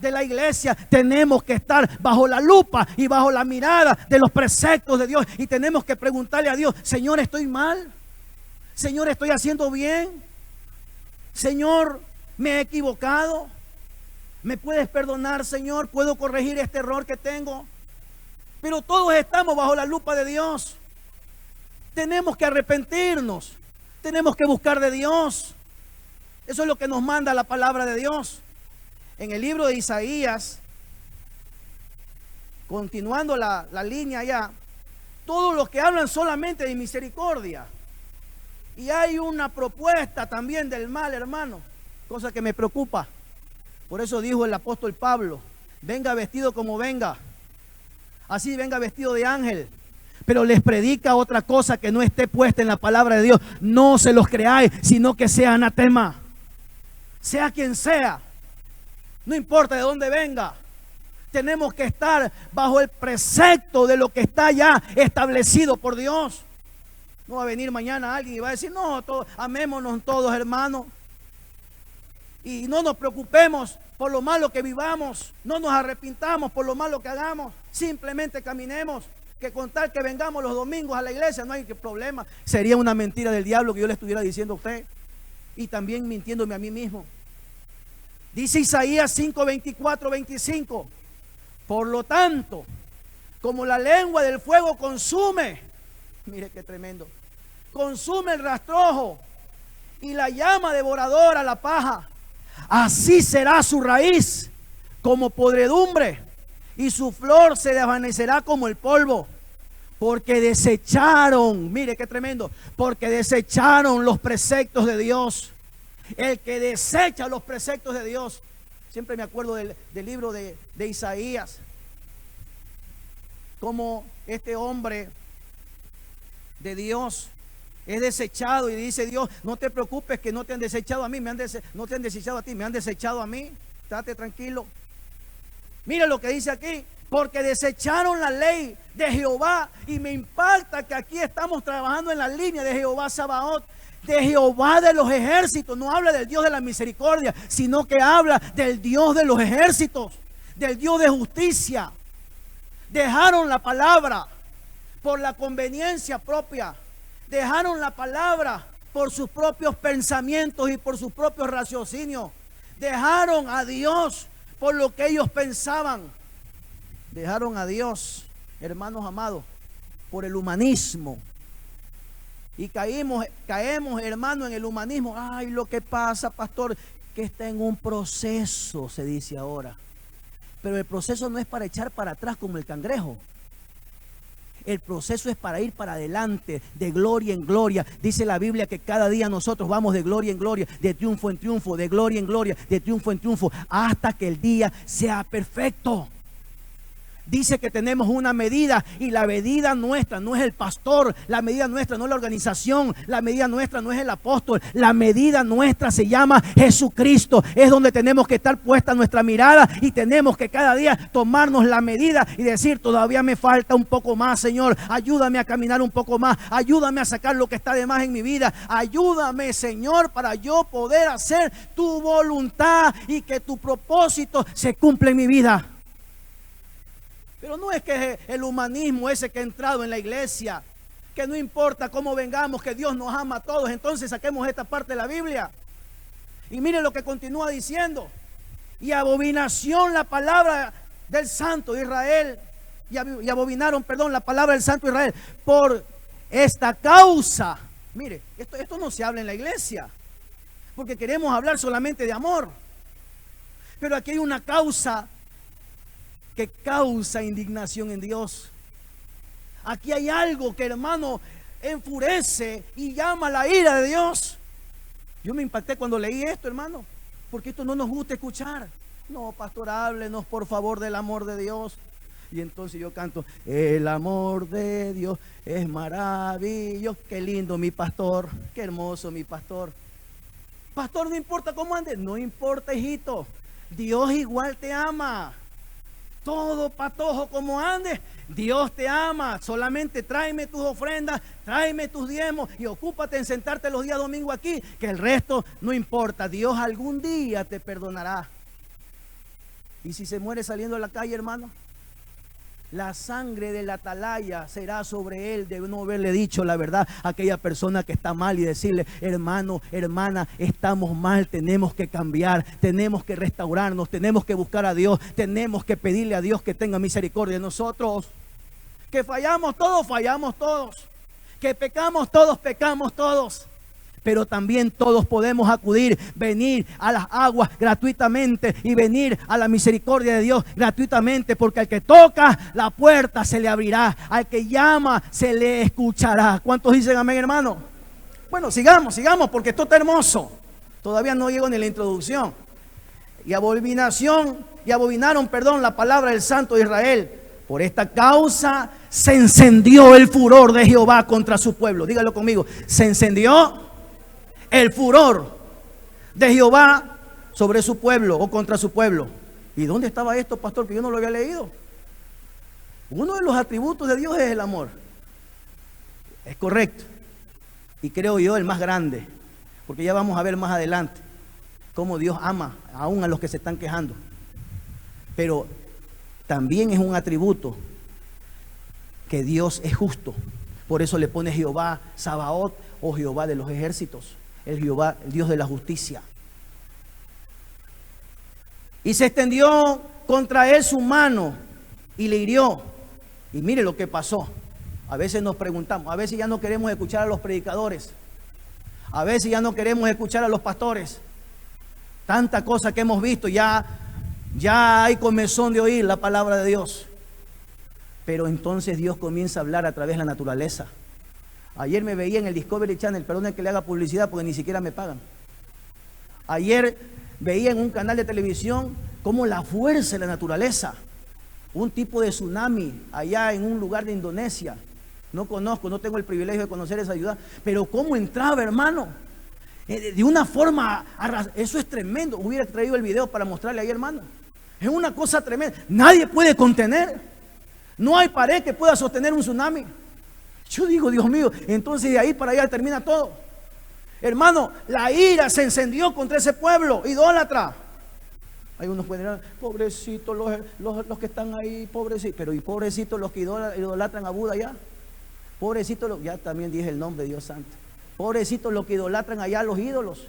de la iglesia, tenemos que estar bajo la lupa y bajo la mirada de los preceptos de Dios. Y tenemos que preguntarle a Dios, Señor, ¿estoy mal? Señor, ¿estoy haciendo bien? Señor, ¿me he equivocado? ¿Me puedes perdonar, Señor? ¿Puedo corregir este error que tengo? Pero todos estamos bajo la lupa de Dios. Tenemos que arrepentirnos. Tenemos que buscar de Dios. Eso es lo que nos manda la palabra de Dios. En el libro de Isaías, continuando la línea ya, todos los que hablan solamente de misericordia. Y hay una propuesta también del mal, hermano, cosa que me preocupa. Por eso dijo el apóstol Pablo, venga vestido como venga, así venga vestido de ángel, pero les predica otra cosa que no esté puesta en la palabra de Dios. No se los creáis, sino que sea anatema. Sea quien sea, no importa de dónde venga, tenemos que estar bajo el precepto de lo que está ya establecido por Dios. No va a venir mañana alguien y va a decir, no, amémonos todos, hermanos. Y no nos preocupemos por lo malo que vivamos, no nos arrepintamos por lo malo que hagamos, simplemente caminemos, que con tal que vengamos los domingos a la iglesia no hay problema. Sería una mentira del diablo que yo le estuviera diciendo a usted y también mintiéndome a mí mismo. Dice Isaías 5, 24, 25, por lo tanto, como la lengua del fuego consume, mire qué tremendo, consume el rastrojo y la llama devoradora la paja, así será su raíz como podredumbre y su flor se desvanecerá como el polvo. Porque desecharon, mire qué tremendo, porque desecharon los preceptos de Dios. El que desecha los preceptos de Dios. Siempre me acuerdo del libro de Isaías. Como este hombre de Dios es desechado y dice Dios, no te preocupes que no te han desechado a mí, no te han desechado a ti, me han desechado a mí. Estate tranquilo. Mira lo que dice aquí. Porque desecharon la ley de Jehová. Y me impacta que aquí estamos trabajando en la línea de Jehová Sabaoth, de Jehová de los ejércitos. No habla del Dios de la misericordia, sino que habla del Dios de los ejércitos, del Dios de justicia. Dejaron la palabra por la conveniencia propia. Dejaron la palabra por sus propios pensamientos y por sus propios raciocinios. Dejaron a Dios por lo que ellos pensaban. Dejaron a Dios, hermanos amados, por el humanismo. Y caemos, hermano, en el humanismo. Ay, lo que pasa, pastor, que está en un proceso, se dice ahora. Pero el proceso no es para echar para atrás como el cangrejo. El proceso es para ir para adelante, de gloria en gloria. Dice la Biblia que cada día nosotros vamos de gloria en gloria, de triunfo en triunfo, de gloria en gloria, de triunfo en triunfo, hasta que el día sea perfecto. Dice que tenemos una medida y la medida nuestra no es el pastor, la medida nuestra no es la organización, la medida nuestra no es el apóstol, la medida nuestra se llama Jesucristo. Es donde tenemos que estar puesta nuestra mirada y tenemos que cada día tomarnos la medida y decir, todavía me falta un poco más, Señor, ayúdame a caminar un poco más, ayúdame a sacar lo que está de más en mi vida, ayúdame, Señor, para yo poder hacer tu voluntad y que tu propósito se cumpla en mi vida. Pero no es que el humanismo ese que ha entrado en la iglesia, que no importa cómo vengamos, que Dios nos ama a todos. Entonces saquemos esta parte de la Biblia. Y miren lo que continúa diciendo. Y abominación la palabra del Santo de Israel. Y abominaron, la palabra del Santo de Israel. Por esta causa. Mire, esto no se habla en la iglesia. Porque queremos hablar solamente de amor. Pero aquí hay una causa que causa indignación en Dios. Aquí hay algo que, hermano, enfurece y llama la ira de Dios. Yo me impacté cuando leí esto, hermano, porque esto no nos gusta escuchar. No, pastor, háblenos por favor del amor de Dios. Y entonces yo canto, el amor de Dios es maravilloso. Qué lindo mi pastor, qué hermoso mi pastor. Pastor, no importa cómo andes, no importa, hijito, Dios igual te ama. Todo patojo como andes, Dios te ama. Solamente tráeme tus ofrendas, tráeme tus diezmos y ocúpate en sentarte los días domingo aquí, que el resto no importa. Dios algún día te perdonará. Y si se muere saliendo a la calle, hermano, la sangre de la atalaya será sobre él de no haberle dicho la verdad a aquella persona que está mal y decirle, hermano, hermana, estamos mal, tenemos que cambiar, tenemos que restaurarnos, tenemos que buscar a Dios, tenemos que pedirle a Dios que tenga misericordia de nosotros. Que fallamos todos, que pecamos todos. Pero también todos podemos acudir, venir a las aguas gratuitamente y venir a la misericordia de Dios gratuitamente, porque al que toca la puerta se le abrirá, al que llama se le escuchará. ¿Cuántos dicen amén, hermano? Bueno, sigamos, porque esto está hermoso. Todavía no llego ni la introducción. Y abominaron, la palabra del Santo de Israel. Por esta causa se encendió el furor de Jehová contra su pueblo. Dígalo conmigo, se encendió el furor de Jehová sobre su pueblo o contra su pueblo. ¿Y dónde estaba esto, pastor? Que yo no lo había leído. Uno de los atributos de Dios es el amor. Es correcto. Y creo yo el más grande. Porque ya vamos a ver más adelante cómo Dios ama aún a los que se están quejando. Pero también es un atributo que Dios es justo. Por eso le pone Jehová Sabaoth o Jehová de los ejércitos. El Jehová, el Dios de la justicia. Y se extendió contra él su mano y le hirió. Y mire lo que pasó. A veces nos preguntamos, a veces ya no queremos escuchar a los predicadores. A veces ya no queremos escuchar a los pastores. Tanta cosa que hemos visto, ya hay comezón de oír la palabra de Dios. Pero entonces Dios comienza a hablar a través de la naturaleza. Ayer me veía en el Discovery Channel, perdón que le haga publicidad porque ni siquiera me pagan. Ayer veía en un canal de televisión cómo la fuerza de la naturaleza, un tipo de tsunami allá en un lugar de Indonesia. No conozco, no tengo el privilegio de conocer esa ciudad, pero cómo entraba, hermano, de una forma, eso es tremendo. Hubiera traído el video para mostrarle ahí, hermano. Es una cosa tremenda, nadie puede contener, no hay pared que pueda sostener un tsunami. Yo digo, Dios mío, entonces de ahí para allá termina todo. Hermano, la ira se encendió contra ese pueblo idólatra. Hay unos pueden decir, pobrecitos los que están ahí, pobrecitos. Pero y pobrecitos los que idolatran a Buda allá. Pobrecitos, ya también dije el nombre de Dios santo. Pobrecitos los que idolatran allá a los ídolos.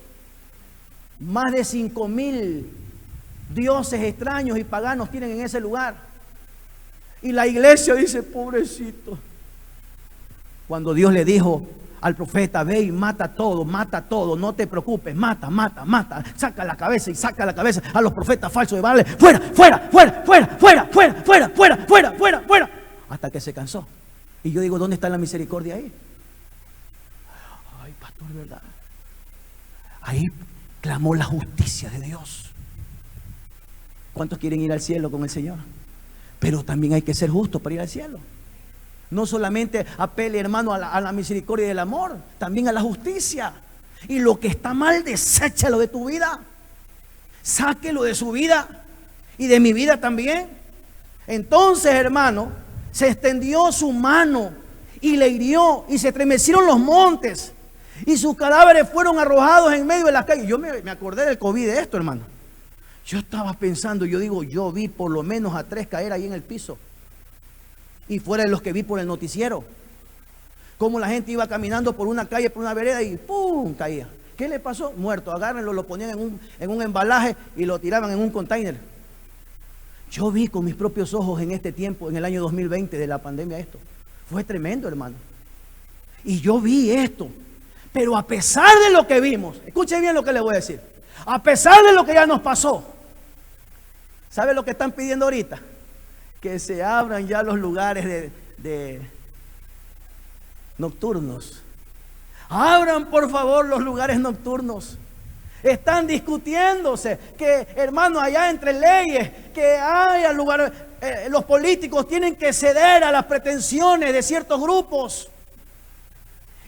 Más de 5,000 dioses extraños y paganos tienen en ese lugar. Y la iglesia dice, pobrecito. Cuando Dios le dijo al profeta, ve y mata todo, no te preocupes, mata, saca la cabeza y saca la cabeza a los profetas falsos de Baal, fuera, hasta que se cansó. Y yo digo, ¿dónde está la misericordia ahí? Ay, pastor, ¿verdad? Ahí clamó la justicia de Dios. ¿Cuántos quieren ir al cielo con el Señor? Pero también hay que ser justos para ir al cielo. No solamente apele, hermano, a la misericordia y el amor, también a la justicia. Y lo que está mal, deséchalo de tu vida. Sáquelo de su vida y de mi vida también. Entonces, hermano, se extendió su mano y le hirió y se estremecieron los montes y sus cadáveres fueron arrojados en medio de las calles. Yo me acordé del COVID de esto, hermano. Yo estaba pensando, yo digo, yo vi por lo menos a 3 caer ahí en el piso. Y fuera de los que vi por el noticiero, como la gente iba caminando por una calle, por una vereda y ¡pum! Caía. ¿Qué le pasó? Muerto. Agárrenlo, lo ponían en un embalaje y lo tiraban en un container. Yo vi con mis propios ojos en este tiempo, en el año 2020 de la pandemia esto. Fue tremendo, hermano. Y yo vi esto. Pero a pesar de lo que vimos, escuche bien lo que le voy a decir. A pesar de lo que ya nos pasó, ¿sabe lo que están pidiendo ahorita? Que se abran ya los lugares de nocturnos. Abran por favor los lugares nocturnos. Están discutiéndose que, hermano, allá entre leyes que haya lugares, los políticos tienen que ceder a las pretensiones de ciertos grupos.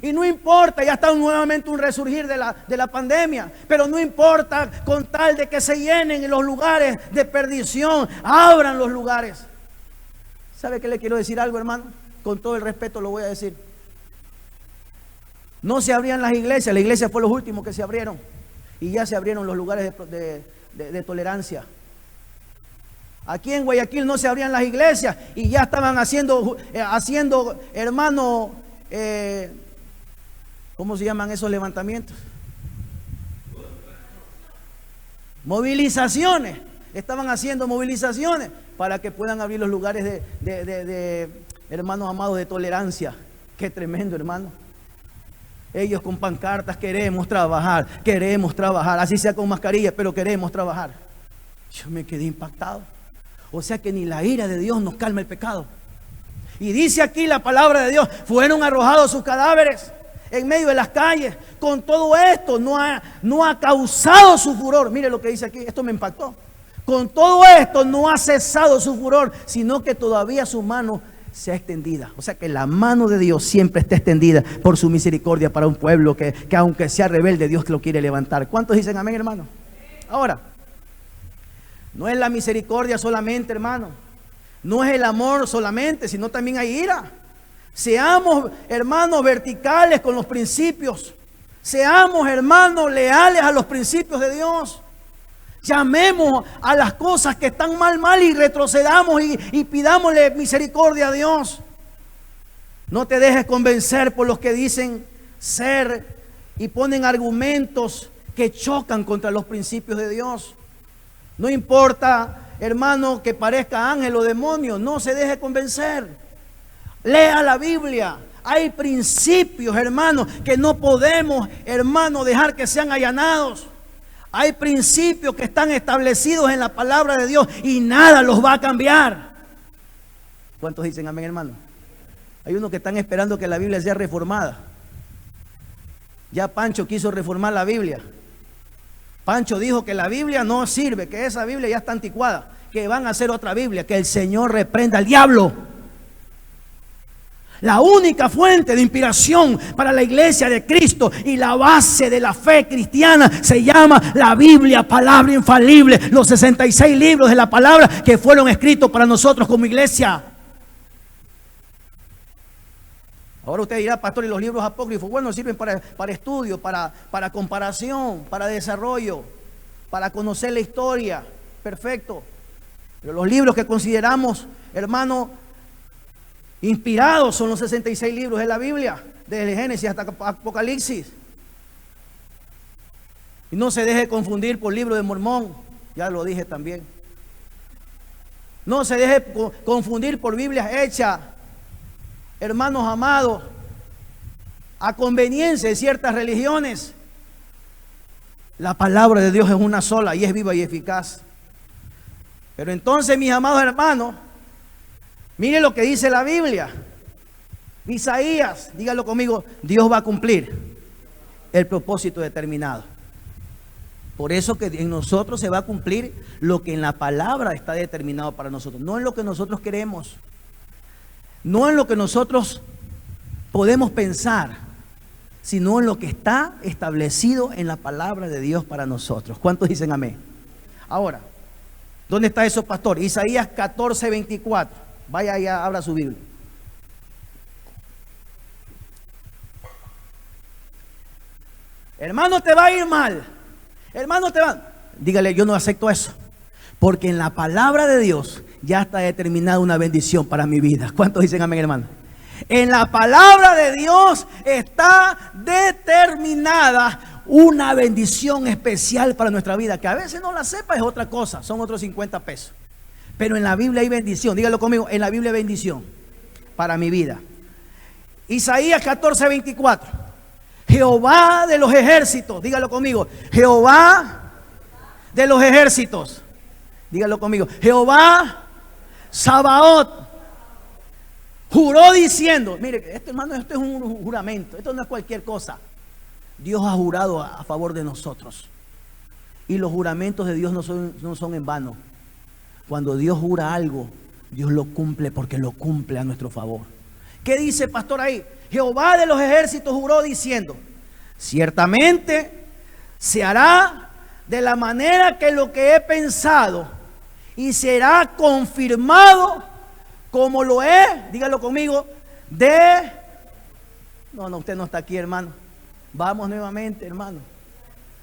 Y no importa, ya está nuevamente un resurgir de la pandemia, pero no importa, con tal de que se llenen los lugares de perdición, abran los lugares. ¿Sabe qué le quiero decir algo, hermano? Con todo el respeto lo voy a decir. No se abrían las iglesias, la iglesia fue los últimos que se abrieron. Y ya se abrieron los lugares de tolerancia. Aquí en Guayaquil no se abrían las iglesias y ya estaban haciendo hermano, ¿cómo se llaman esos levantamientos? Movilizaciones. Estaban haciendo movilizaciones para que puedan abrir los lugares de hermanos amados de tolerancia. Qué tremendo, hermano. Ellos con pancartas, queremos trabajar, así sea con mascarilla, pero queremos trabajar. Yo me quedé impactado. O sea que ni la ira de Dios nos calma el pecado. Y dice aquí la palabra de Dios, fueron arrojados sus cadáveres en medio de las calles. Con todo esto no ha causado su furor. Mire lo que dice aquí, esto me impactó. Con todo esto no ha cesado su furor, sino que todavía su mano sea extendida. O sea que la mano de Dios siempre está extendida por su misericordia para un pueblo que aunque sea rebelde, Dios lo quiere levantar. ¿Cuántos dicen amén, hermano? Ahora, no es la misericordia solamente, hermano. No es el amor solamente, sino también hay ira. Seamos, hermanos, verticales con los principios. Seamos, hermanos, leales a los principios de Dios. Llamemos a las cosas que están mal y retrocedamos y pidámosle misericordia a Dios. No te dejes convencer por los que dicen ser y ponen argumentos que chocan contra los principios de Dios. No importa, hermano, que parezca ángel o demonio, no se deje convencer. Lea la Biblia. Hay principios, hermano, que no podemos, hermano, dejar que sean allanados. Hay principios que están establecidos en la palabra de Dios y nada los va a cambiar. ¿Cuántos dicen amén, hermano? Hay unos que están esperando que la Biblia sea reformada. Ya Pancho quiso reformar la Biblia. Pancho dijo que la Biblia no sirve, que esa Biblia ya está anticuada, que van a hacer otra Biblia, que el Señor reprenda al diablo. La única fuente de inspiración para la iglesia de Cristo y la base de la fe cristiana se llama la Biblia, palabra infalible. Los 66 libros de la palabra que fueron escritos para nosotros como iglesia. Ahora usted dirá, pastor, ¿y los libros apócrifos? Bueno, sirven para estudio, para comparación, para desarrollo, para conocer la historia. Perfecto. Pero los libros que consideramos, hermano, inspirados son los 66 libros de la Biblia, desde Génesis hasta Apocalipsis. Y no se deje confundir por libro de Mormón, ya lo dije también. No se deje confundir por Biblias hechas, hermanos amados, a conveniencia de ciertas religiones. La palabra de Dios es una sola y es viva y eficaz. Pero entonces, mis amados hermanos, miren lo que dice la Biblia. Isaías, dígalo conmigo, Dios va a cumplir el propósito determinado. Por eso que en nosotros se va a cumplir lo que en la palabra está determinado para nosotros. No en lo que nosotros queremos, no en lo que nosotros podemos pensar, sino en lo que está establecido en la palabra de Dios para nosotros. ¿Cuántos dicen amén? Ahora, ¿dónde está eso, pastor? Isaías 14:24. Vaya y abra su Biblia. Hermano, te va a ir mal. Hermano, te va. Dígale, yo no acepto eso. Porque en la palabra de Dios ya está determinada una bendición para mi vida. ¿Cuántos dicen amén, hermano? En la palabra de Dios está determinada una bendición especial para nuestra vida. Que a veces no la sepa es otra cosa. Son otros 50 pesos. Pero en la Biblia hay bendición. Dígalo conmigo. En la Biblia hay bendición para mi vida. Isaías 14:24. Jehová de los ejércitos. Dígalo conmigo. Jehová de los ejércitos. Dígalo conmigo. Jehová Sabaoth juró diciendo. Mire, esto, hermano, esto es un juramento. Esto no es cualquier cosa. Dios ha jurado a favor de nosotros. Y los juramentos de Dios no son en vano. Cuando Dios jura algo, Dios lo cumple porque lo cumple a nuestro favor. ¿Qué dice el pastor ahí? Jehová de los ejércitos juró diciendo: ciertamente se hará de la manera que lo que he pensado y será confirmado como lo es, dígalo conmigo, No, usted no está aquí, hermano. Vamos nuevamente, hermano.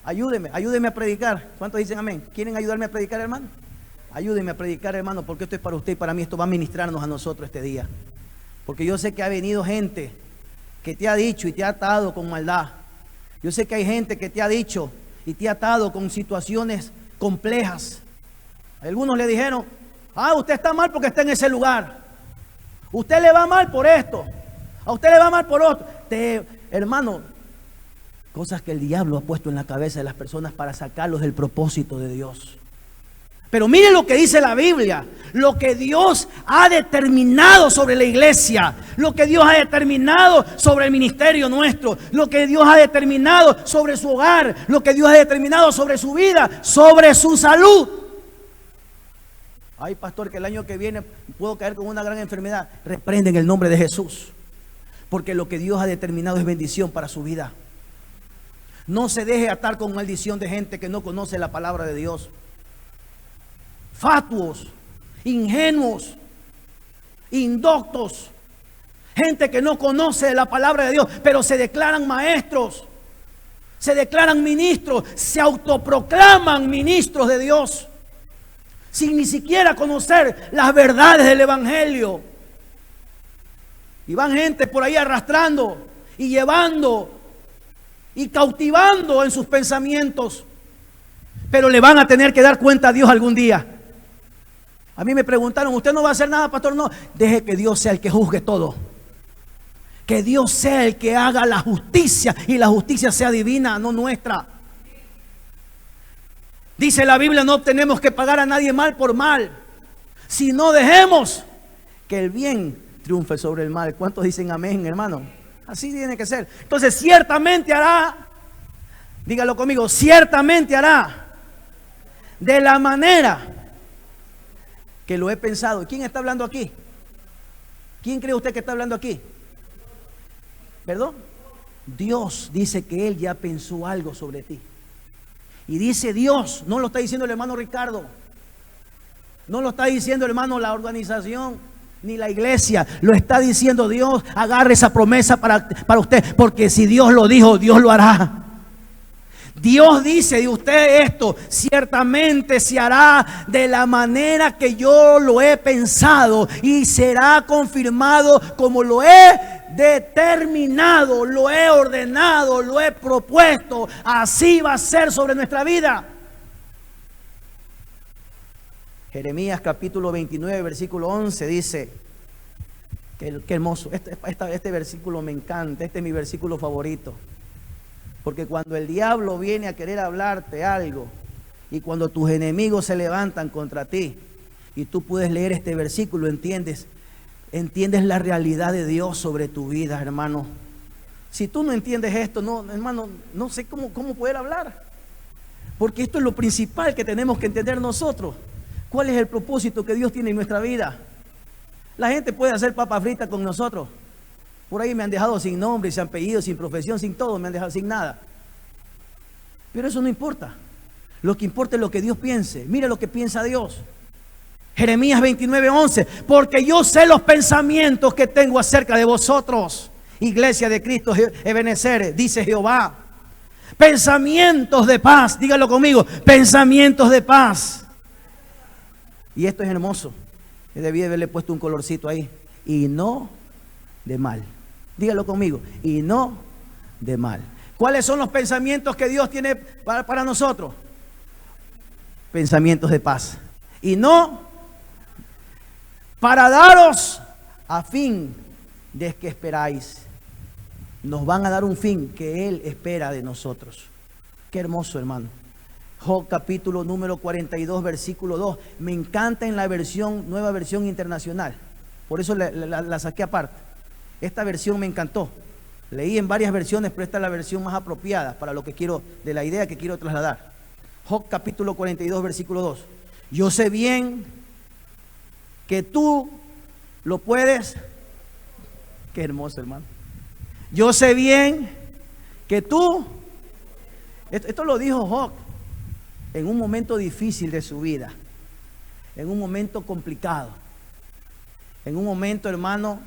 Ayúdeme a predicar. ¿Cuántos dicen amén? ¿Quieren ayudarme a predicar, hermano? Ayúdenme a predicar, hermano, porque esto es para usted y para mí. Esto va a ministrarnos a nosotros este día. Porque yo sé que ha venido gente que te ha dicho y te ha atado con maldad. Yo sé que hay gente que te ha dicho y te ha atado con situaciones complejas. Algunos le dijeron: usted está mal porque está en ese lugar. Usted le va mal por esto. A usted le va mal por otro. Hermano, cosas que el diablo ha puesto en la cabeza de las personas para sacarlos del propósito de Dios. Pero mire lo que dice la Biblia, lo que Dios ha determinado sobre la iglesia, lo que Dios ha determinado sobre el ministerio nuestro, lo que Dios ha determinado sobre su hogar, lo que Dios ha determinado sobre su vida, sobre su salud. Ay, pastor, que el año que viene puedo caer con una gran enfermedad. Reprende en el nombre de Jesús, porque lo que Dios ha determinado es bendición para su vida. No se deje atar con maldición de gente que no conoce la palabra de Dios. Fatuos, ingenuos, indoctos, gente que no conoce la palabra de Dios, pero se declaran maestros, se declaran ministros, se autoproclaman ministros de Dios, sin ni siquiera conocer las verdades del evangelio. Y van gente por ahí arrastrando y llevando y cautivando en sus pensamientos, pero le van a tener que dar cuenta a Dios algún día. A mí me preguntaron: ¿usted no va a hacer nada, pastor? No, deje que Dios sea el que juzgue todo. Que Dios sea el que haga la justicia, y la justicia sea divina, no nuestra. Dice la Biblia: no tenemos que pagar a nadie mal por mal, sino dejemos que el bien triunfe sobre el mal. ¿Cuántos dicen amén, hermano? Así tiene que ser. Entonces, ciertamente hará, dígalo conmigo, ciertamente hará de la manera que lo he pensado. ¿Quién está hablando aquí? ¿Quién cree usted que está hablando aquí? ¿Perdón? Dios dice que Él ya pensó algo sobre ti. Y dice Dios, no lo está diciendo el hermano Ricardo, no lo está diciendo, hermano, la organización ni la iglesia, lo está diciendo Dios. Agarre esa promesa para usted, porque si Dios lo dijo, Dios lo hará. Dios dice de usted esto: ciertamente se hará de la manera que yo lo he pensado y será confirmado como lo he determinado, lo he ordenado, lo he propuesto. Así va a ser sobre nuestra vida. Jeremías capítulo 29 versículo 11 dice, qué hermoso, este versículo me encanta, este es mi versículo favorito. Porque cuando el diablo viene a querer hablarte algo y cuando tus enemigos se levantan contra ti y tú puedes leer este versículo, entiendes la realidad de Dios sobre tu vida, hermano. Si tú no entiendes esto, no, hermano, no sé cómo poder hablar. Porque esto es lo principal que tenemos que entender nosotros. ¿Cuál es el propósito que Dios tiene en nuestra vida? La gente puede hacer papa frita con nosotros. Por ahí me han dejado sin nombre, sin apellido, sin profesión, sin todo, me han dejado sin nada. Pero eso no importa. Lo que importa es lo que Dios piense. Mire lo que piensa Dios. Jeremías 29:11. Porque yo sé los pensamientos que tengo acerca de vosotros, iglesia de Cristo Ebenezer, dice Jehová. Pensamientos de paz, dígalo conmigo, pensamientos de paz. Y esto es hermoso. Debí haberle puesto un colorcito ahí. Y no de mal. Dígalo conmigo. Y no de mal. ¿Cuáles son los pensamientos que Dios tiene para nosotros? Pensamientos de paz. Y no para daros a fin de que esperáis. Nos van a dar un fin que Él espera de nosotros. Qué hermoso, hermano. Job capítulo número 42 versículo 2. Me encanta en la versión, nueva versión internacional. Por eso la saqué aparte. Esta versión me encantó. Leí en varias versiones, pero esta es la versión más apropiada para lo que quiero, de la idea que quiero trasladar. Job capítulo 42 versículo 2. Yo sé bien que tú lo puedes. Qué hermoso, hermano. Yo sé bien que tú. Esto lo dijo Job en un momento difícil de su vida, en un momento complicado, en un momento, hermano,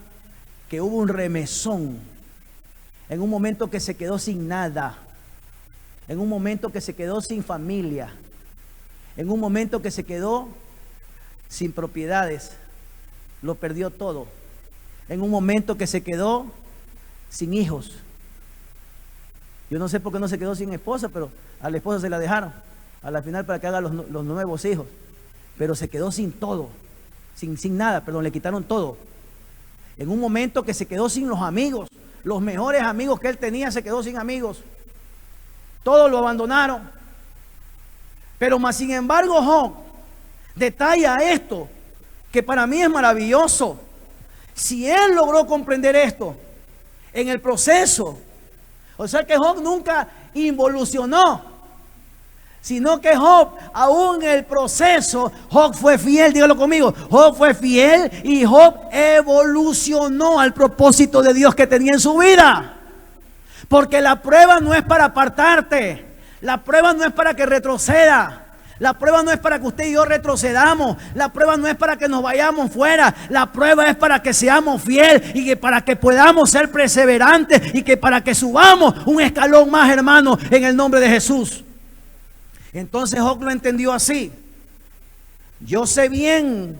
que hubo un remesón, en un momento que se quedó sin nada, en un momento que se quedó sin familia, en un momento que se quedó sin propiedades, lo perdió todo, en un momento que se quedó sin hijos. Yo no sé por qué no se quedó sin esposa, pero a la esposa se la dejaron a la final para que haga los nuevos hijos, pero se quedó sin todo, sin nada, perdón, le quitaron todo. En un momento que se quedó sin los amigos, los mejores amigos que él tenía, se quedó sin amigos. Todos lo abandonaron. Pero más sin embargo Job detalla esto, que para mí es maravilloso. Si él logró comprender esto en el proceso, o sea que Job nunca involucionó, sino que Job, aún en el proceso, Job fue fiel. Dígalo conmigo, Job fue fiel y Job evolucionó al propósito de Dios que tenía en su vida. Porque la prueba no es para apartarte, la prueba no es para que retroceda, la prueba no es para que usted y yo retrocedamos, la prueba no es para que nos vayamos fuera, la prueba es para que seamos fieles y que para que podamos ser perseverantes y que para que subamos un escalón más, hermano, en el nombre de Jesús. Entonces Job lo entendió así. Yo sé bien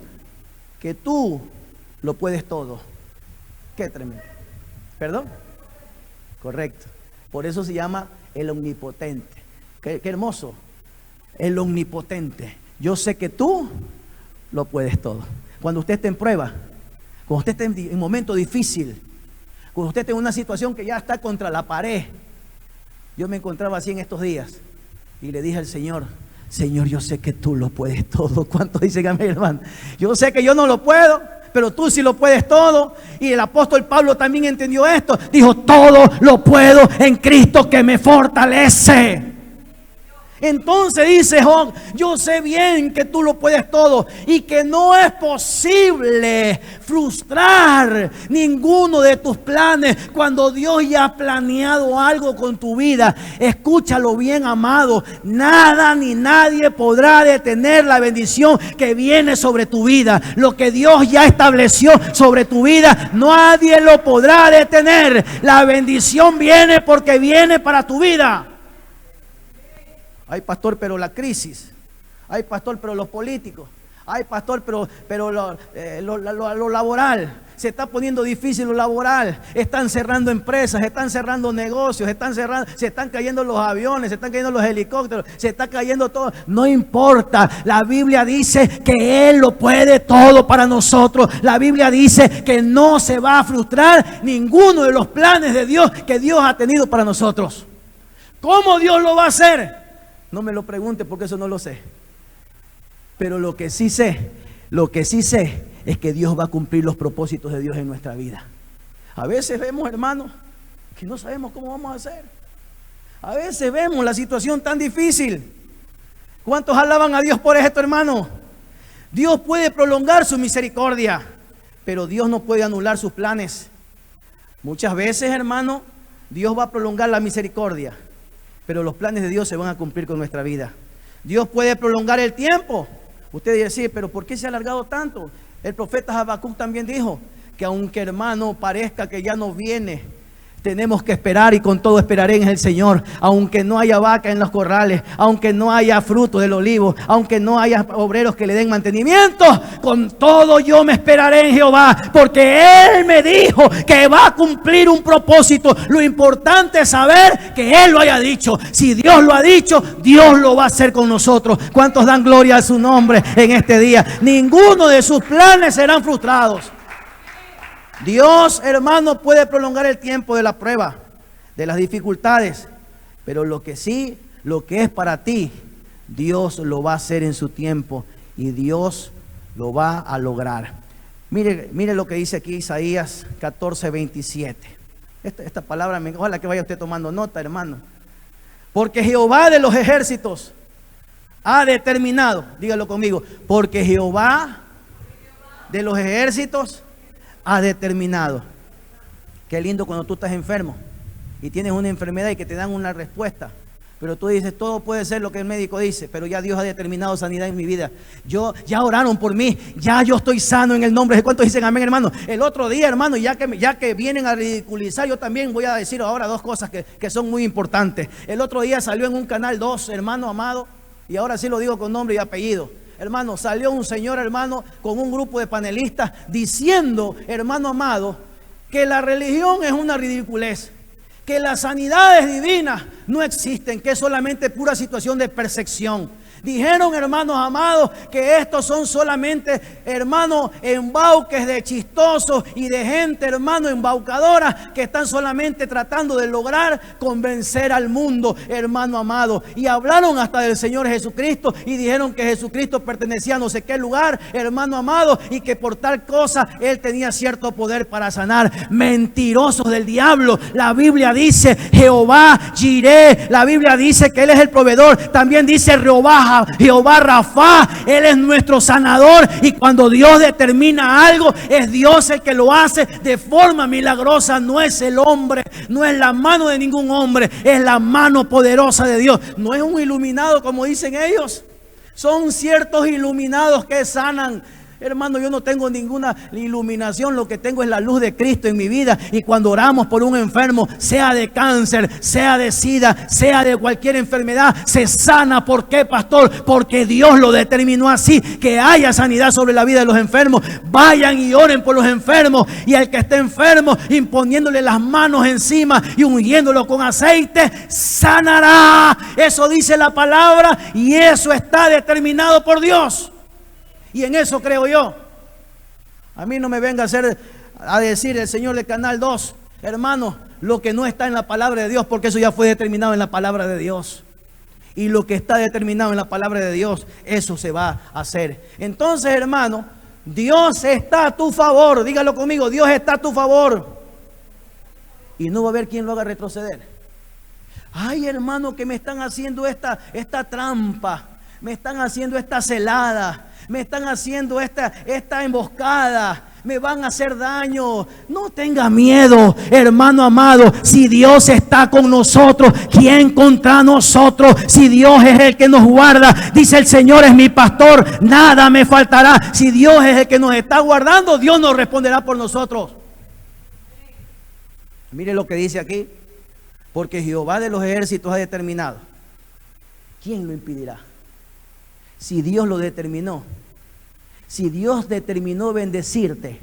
que tú lo puedes todo. Qué tremendo. ¿Perdón? Correcto. Por eso se llama el omnipotente. Qué hermoso. El omnipotente. Yo sé que tú lo puedes todo. Cuando usted esté en prueba, cuando usted esté en un momento difícil, cuando usted esté en una situación que ya está contra la pared. Yo me encontraba así en estos días. Y le dije al Señor, Señor, yo sé que tú lo puedes todo. ¿Cuántos dicen amén, hermano? Yo sé que yo no lo puedo, pero tú sí lo puedes todo. Y el apóstol Pablo también entendió esto. Dijo, todo lo puedo en Cristo que me fortalece. Entonces dice Job, yo sé bien que tú lo puedes todo y que no es posible frustrar ninguno de tus planes cuando Dios ya ha planeado algo con tu vida. Escúchalo bien, amado. Nada ni nadie podrá detener la bendición que viene sobre tu vida. Lo que Dios ya estableció sobre tu vida, nadie lo podrá detener. La bendición viene porque viene para tu vida. Ay, pastor, pero la crisis. Ay, pastor, pero los políticos. Ay, pastor, pero lo laboral. Se está poniendo difícil lo laboral. Están cerrando empresas, están cerrando negocios, se están cayendo los aviones, se están cayendo los helicópteros, se está cayendo todo. No importa. La Biblia dice que Él lo puede todo para nosotros. La Biblia dice que no se va a frustrar ninguno de los planes de Dios que Dios ha tenido para nosotros. ¿Cómo Dios lo va a hacer? No me lo pregunte porque eso no lo sé. Pero lo que sí sé es que Dios va a cumplir los propósitos de Dios en nuestra vida. A veces vemos, hermanos, que no sabemos cómo vamos a hacer. A veces vemos la situación tan difícil. ¿Cuántos alaban a Dios por esto, hermano? Dios puede prolongar su misericordia, pero Dios no puede anular sus planes. Muchas veces, hermano, Dios va a prolongar la misericordia, pero los planes de Dios se van a cumplir con nuestra vida. Dios puede prolongar el tiempo. Usted dice, sí, pero ¿por qué se ha alargado tanto? El profeta Habacuc también dijo que aunque, hermano, parezca que ya no viene, tenemos que esperar y con todo esperaré en el Señor. Aunque no haya vaca en los corrales, aunque no haya fruto del olivo, aunque no haya obreros que le den mantenimiento, con todo yo me esperaré en Jehová, porque Él me dijo que va a cumplir un propósito. Lo importante es saber que Él lo haya dicho. Si Dios lo ha dicho, Dios lo va a hacer con nosotros. ¿Cuántos dan gloria a su nombre en este día? Ninguno de sus planes serán frustrados. Dios, hermano, puede prolongar el tiempo de la prueba, de las dificultades, pero lo que es para ti, Dios lo va a hacer en su tiempo y Dios lo va a lograr. Mire lo que dice aquí Isaías 14:27. Esta palabra, ojalá que vaya usted tomando nota, hermano. Porque Jehová de los ejércitos ha determinado, dígalo conmigo, porque Jehová de los ejércitos ha determinado. Qué lindo cuando tú estás enfermo y tienes una enfermedad y que te dan una respuesta, pero tú dices, todo puede ser lo que el médico dice, pero ya Dios ha determinado sanidad en mi vida. Ya oraron por mí, ya yo estoy sano en el nombre de... ¿Cuántos dicen amén, hermano? El otro día, hermano, ya que vienen a ridiculizar, yo también voy a decir ahora dos cosas que son muy importantes. El otro día salió en un canal 2, hermano amado, y ahora sí lo digo con nombre y apellido. Hermano, salió un señor, hermano, con un grupo de panelistas diciendo, hermano amado, que la religión es una ridiculez, que las sanidades divinas no existen, que es solamente pura situación de percepción. Dijeron, hermanos amados, que estos son solamente, hermanos, embauques de chistosos y de gente, hermano, embaucadora, que están solamente tratando de lograr convencer al mundo, hermano amado. Y hablaron hasta del Señor Jesucristo y dijeron que Jesucristo pertenecía a no sé qué lugar, hermano amado, y que por tal cosa Él tenía cierto poder para sanar. Mentirosos del diablo. La Biblia dice Jehová Jireh. La Biblia dice que Él es el proveedor. También dice Jehová Rafa, Él es nuestro sanador, y cuando Dios determina algo, es Dios el que lo hace de forma milagrosa. No es el hombre, no es la mano de ningún hombre, es la mano poderosa de Dios. No es un iluminado como dicen ellos, son ciertos iluminados que sanan. Hermano, yo no tengo ninguna iluminación, lo que tengo es la luz de Cristo en mi vida. Y cuando oramos por un enfermo, sea de cáncer, sea de sida, sea de cualquier enfermedad, se sana. ¿Por qué, pastor? Porque Dios lo determinó así, que haya sanidad sobre la vida de los enfermos. Vayan y oren por los enfermos, y al que esté enfermo, imponiéndole las manos encima y ungiéndolo con aceite, sanará. Eso dice la palabra, y eso está determinado por Dios. Y en eso creo yo. A mí no me venga a decir el Señor de Canal 2, hermano, lo que no está en la palabra de Dios, porque eso ya fue determinado en la palabra de Dios. Y lo que está determinado en la palabra de Dios, eso se va a hacer. Entonces, hermano, Dios está a tu favor. Dígalo conmigo, Dios está a tu favor. Y no va a haber quien lo haga retroceder. Ay, hermano, que me están haciendo esta trampa. Me están haciendo esta celada. Me están haciendo esta emboscada. Me van a hacer daño. No tenga miedo, hermano amado. Si Dios está con nosotros, ¿quién contra nosotros? Si Dios es el que nos guarda, dice el Señor es mi pastor, nada me faltará. Si Dios es el que nos está guardando, Dios nos responderá por nosotros. Mire lo que dice aquí. Porque Jehová de los ejércitos ha determinado. ¿Quién lo impedirá? Si Dios lo determinó. Si Dios determinó bendecirte,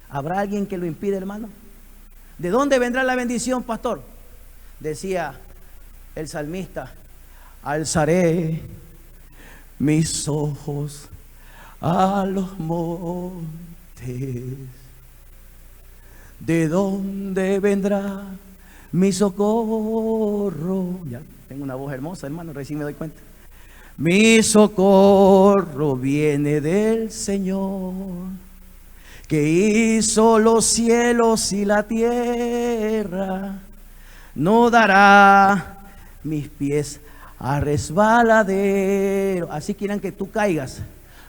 ¿habrá alguien que lo impide, hermano? ¿De dónde vendrá la bendición, pastor? Decía el salmista: alzaré mis ojos a los montes. ¿De dónde vendrá mi socorro? Ya tengo una voz hermosa, hermano, recién me doy cuenta. Mi socorro viene del Señor, que hizo los cielos y la tierra. No dará mis pies a resbaladero. Así quieran que tú caigas,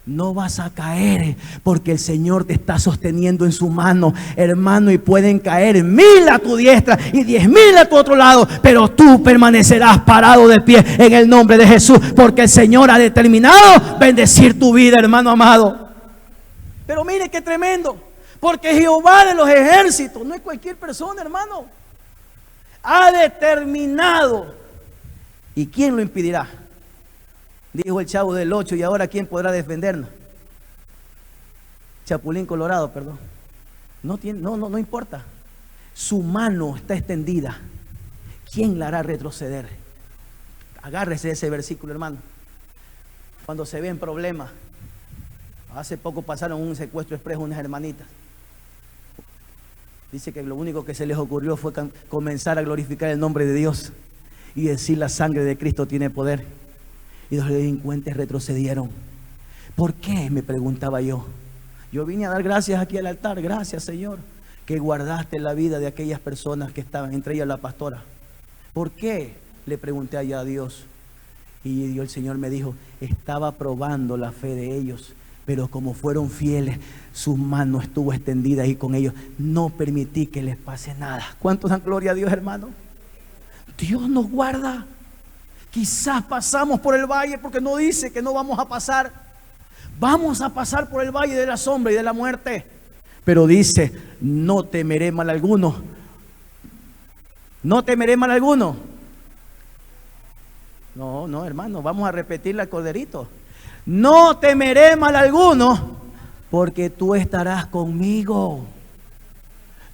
no vas a caer, porque el Señor te está sosteniendo en su mano, hermano, y pueden caer 1000 a tu diestra y 10.000 a tu otro lado, pero tú permanecerás parado de pie en el nombre de Jesús, porque el Señor ha determinado bendecir tu vida, hermano amado. Pero mire qué tremendo, porque Jehová de los ejércitos no es cualquier persona, hermano. Ha determinado. ¿Y quién lo impedirá? Dijo el Chavo del 8, y ahora ¿quién podrá defendernos? Chapulín Colorado, perdón. No importa. Su mano está extendida. ¿Quién la hará retroceder? Agárrese de ese versículo, hermano. Cuando se ven problemas. Hace poco pasaron un secuestro expreso unas hermanitas. Dice que lo único que se les ocurrió fue comenzar a glorificar el nombre de Dios y decir: la sangre de Cristo tiene poder. Y los delincuentes retrocedieron. ¿Por qué? Me preguntaba yo. Yo vine a dar gracias aquí al altar. Gracias, Señor, que guardaste la vida de aquellas personas que estaban, entre ellas la pastora. ¿Por qué? Le pregunté allá a Dios. Y el Señor me dijo: estaba probando la fe de ellos, pero como fueron fieles, su mano estuvo extendida y con ellos no permití que les pase nada. ¿Cuántos dan gloria a Dios, hermano? Dios nos guarda. Quizás pasamos por el valle, porque no dice que no vamos a pasar. Vamos a pasar por el valle de la sombra y de la muerte, pero dice: no temeré mal alguno. No temeré mal alguno. No, hermano, vamos a repetirle al corderito: no temeré mal alguno, porque tú estarás conmigo.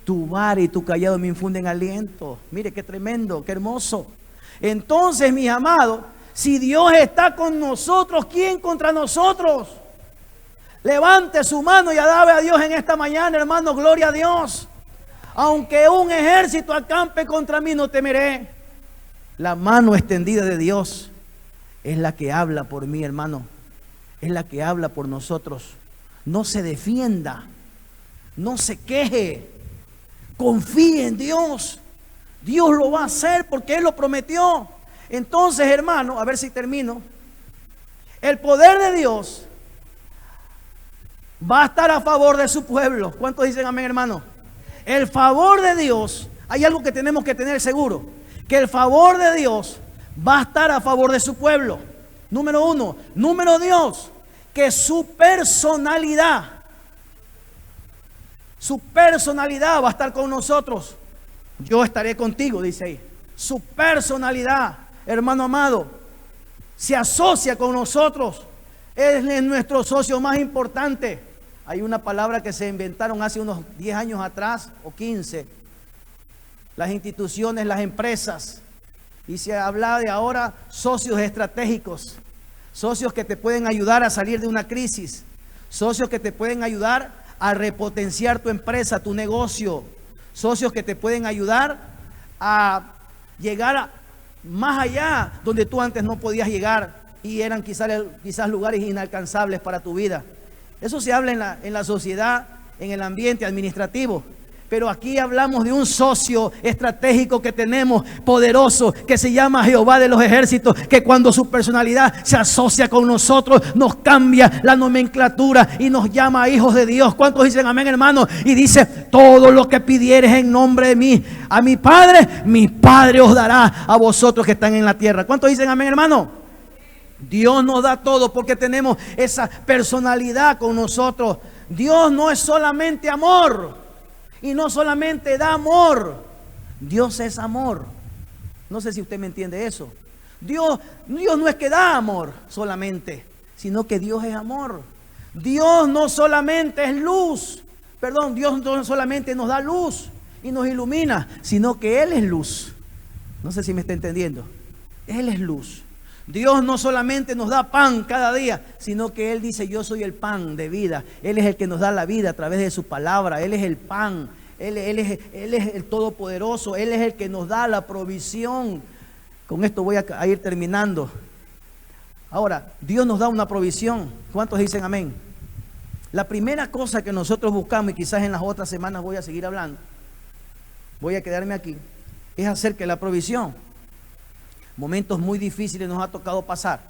Tu vara y tu cayado me infunden aliento. Mire qué tremendo, qué hermoso. Entonces, mis amados, si Dios está con nosotros, ¿quién contra nosotros? Levante su mano y alabe a Dios en esta mañana, hermano. Gloria a Dios. Aunque un ejército acampe contra mí, no temeré. La mano extendida de Dios es la que habla por mí, hermano. Es la que habla por nosotros. No se defienda, no se queje, confíe en Dios. Dios lo va a hacer porque Él lo prometió. Entonces, hermano, a ver si termino. El poder de Dios va a estar a favor de su pueblo. ¿Cuántos dicen amén, hermano? El favor de Dios, hay algo que tenemos que tener seguro: que el favor de Dios va a estar a favor de su pueblo. Número 1. Número 2, que su personalidad va a estar con nosotros. Yo estaré contigo, dice ahí. Su personalidad, hermano amado, se asocia con nosotros. Él es nuestro socio más importante. Hay una palabra que se inventaron hace unos 10 años atrás o 15. Las instituciones, las empresas. Y se habla de ahora socios estratégicos. Socios que te pueden ayudar a salir de una crisis. Socios que te pueden ayudar a repotenciar tu empresa, tu negocio. Socios que te pueden ayudar a llegar más allá donde tú antes no podías llegar y eran quizás lugares inalcanzables para tu vida. Eso se habla en la sociedad, en el ambiente administrativo. Pero aquí hablamos de un socio estratégico que tenemos, poderoso, que se llama Jehová de los ejércitos, que cuando su personalidad se asocia con nosotros, nos cambia la nomenclatura y nos llama hijos de Dios. ¿Cuántos dicen amén, hermano? Y dice, todo lo que pidieres en nombre de mí, a mi Padre os dará a vosotros que están en la tierra. ¿Cuántos dicen amén, hermano? Dios nos da todo porque tenemos esa personalidad con nosotros. Dios no es solamente amor. Y no solamente da amor, Dios es amor. No sé si usted me entiende eso. Dios no es que da amor solamente, sino que Dios es amor. Dios no solamente es luz, Dios no solamente nos da luz y nos ilumina, sino que Él es luz. No sé si me está entendiendo. Él es luz. Dios no solamente nos da pan cada día, sino que Él dice, yo soy el pan de vida. Él es el que nos da la vida a través de su palabra. Él es el pan. Él es el todopoderoso. Él es el que nos da la provisión. Con esto voy a ir terminando. Ahora, Dios nos da una provisión. ¿Cuántos dicen amén? La primera cosa que nosotros buscamos, y quizás en las otras semanas voy a seguir hablando, voy a quedarme aquí, es hacer que la provisión. Momentos muy difíciles nos ha tocado pasar.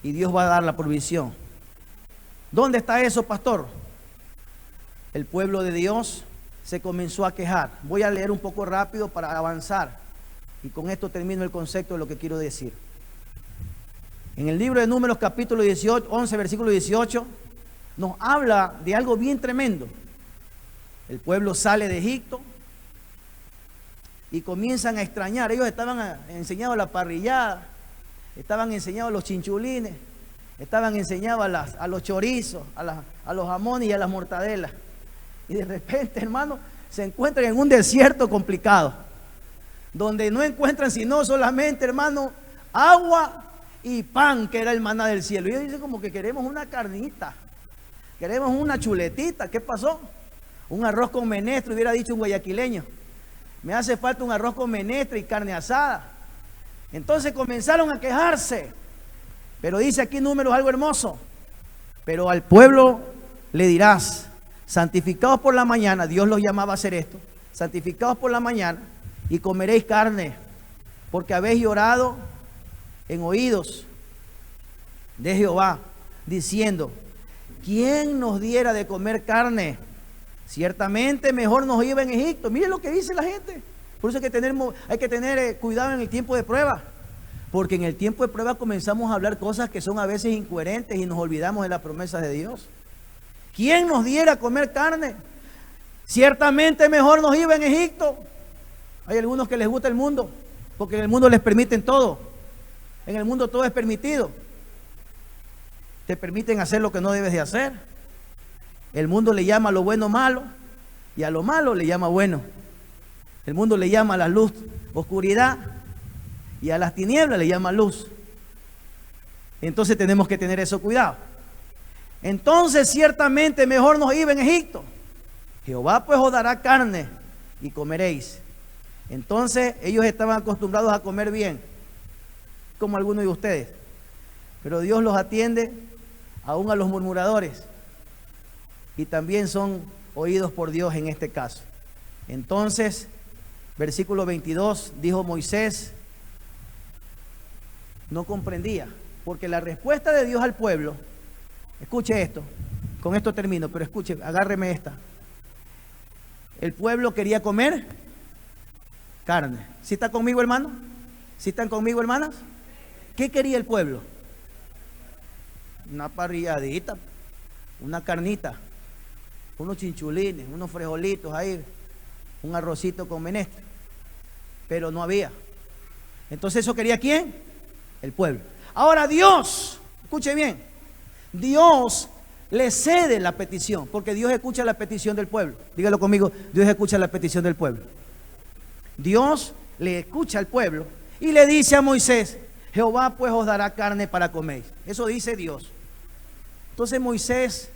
Y Dios va a dar la provisión. ¿Dónde está eso, pastor? El pueblo de Dios se comenzó a quejar. Voy a leer un poco rápido para avanzar. Y con esto termino el concepto de lo que quiero decir. En el libro de Números capítulo 11, versículo 18, nos habla de algo bien tremendo. El pueblo sale de Egipto y comienzan a extrañar. Ellos estaban enseñados la parrillada, estaban enseñados los chinchulines, estaban enseñados a los chorizos, a los jamones y a las mortadelas. Y de repente, hermano, se encuentran en un desierto complicado, donde no encuentran sino solamente, hermano, agua y pan, que era el maná del cielo. Y ellos dicen como que queremos una carnita, queremos una chuletita. ¿Qué pasó? Un arroz con menestra, hubiera dicho un guayaquileño. Me hace falta un arroz con menestra y carne asada. Entonces comenzaron a quejarse. Pero dice aquí Números algo hermoso. Pero al pueblo le dirás, santificados por la mañana, Dios los llamaba a hacer esto, santificados por la mañana, y comeréis carne, porque habéis llorado en oídos de Jehová, diciendo, ¿quién nos diera de comer carne? Ciertamente mejor nos iba en Egipto. Miren lo que dice la gente. Por eso hay que tener cuidado en el tiempo de prueba. Porque en el tiempo de prueba comenzamos a hablar cosas que son a veces incoherentes y nos olvidamos de las promesas de Dios. ¿Quién nos diera a comer carne? Ciertamente mejor nos iba en Egipto. Hay algunos que les gusta el mundo, porque en el mundo les permiten todo. En el mundo todo es permitido. Te permiten hacer lo que no debes de hacer. El mundo le llama a lo bueno malo y a lo malo le llama bueno. El mundo le llama a la luz oscuridad y a las tinieblas le llama luz. Entonces tenemos que tener eso cuidado. Entonces ciertamente mejor nos iba en Egipto. Jehová pues os dará carne y comeréis. Entonces ellos estaban acostumbrados a comer bien, como algunos de ustedes. Pero Dios los atiende aún a los murmuradores. Y también son oídos por Dios en este caso. Entonces, versículo 22, dijo Moisés, no comprendía, porque la respuesta de Dios al pueblo, escuche esto, con esto termino, pero escuche, agárreme esta. El pueblo quería comer carne. ¿Sí está conmigo, hermano? ¿Sí están conmigo, hermanas? ¿Qué quería el pueblo? Una parrilladita, una carnita, unos chinchulines, unos frijolitos ahí, un arrocito con menestra. Pero no había. Entonces ¿eso quería quién? El pueblo. Ahora Dios, escuche bien, Dios le cede la petición, porque Dios escucha la petición del pueblo. Dígalo conmigo, Dios escucha la petición del pueblo. Dios le escucha al pueblo y le dice a Moisés, Jehová pues os dará carne para comer. Eso dice Dios. Entonces Moisés,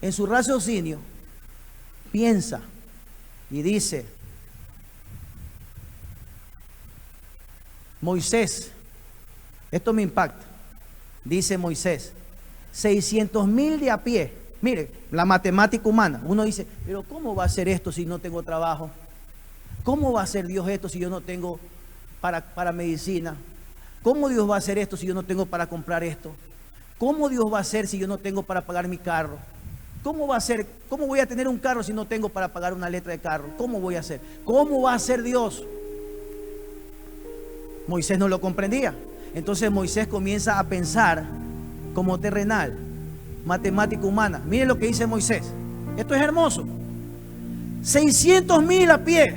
en su raciocinio, piensa y dice, Moisés, esto me impacta, dice Moisés, 600,000 de a pie. Mire, la matemática humana. Uno dice, pero ¿cómo va a ser esto si no tengo trabajo? ¿Cómo va a ser Dios esto si yo no tengo para medicina? ¿Cómo Dios va a hacer esto si yo no tengo para comprar esto? ¿Cómo Dios va a hacer si yo no tengo para pagar mi carro? ¿Cómo va a ser? ¿Cómo voy a tener un carro si no tengo para pagar una letra de carro? ¿Cómo voy a hacer? ¿Cómo va a ser Dios? Moisés no lo comprendía. Entonces Moisés comienza a pensar como terrenal, matemática humana. Miren lo que dice Moisés. Esto es hermoso. 600,000 a pie.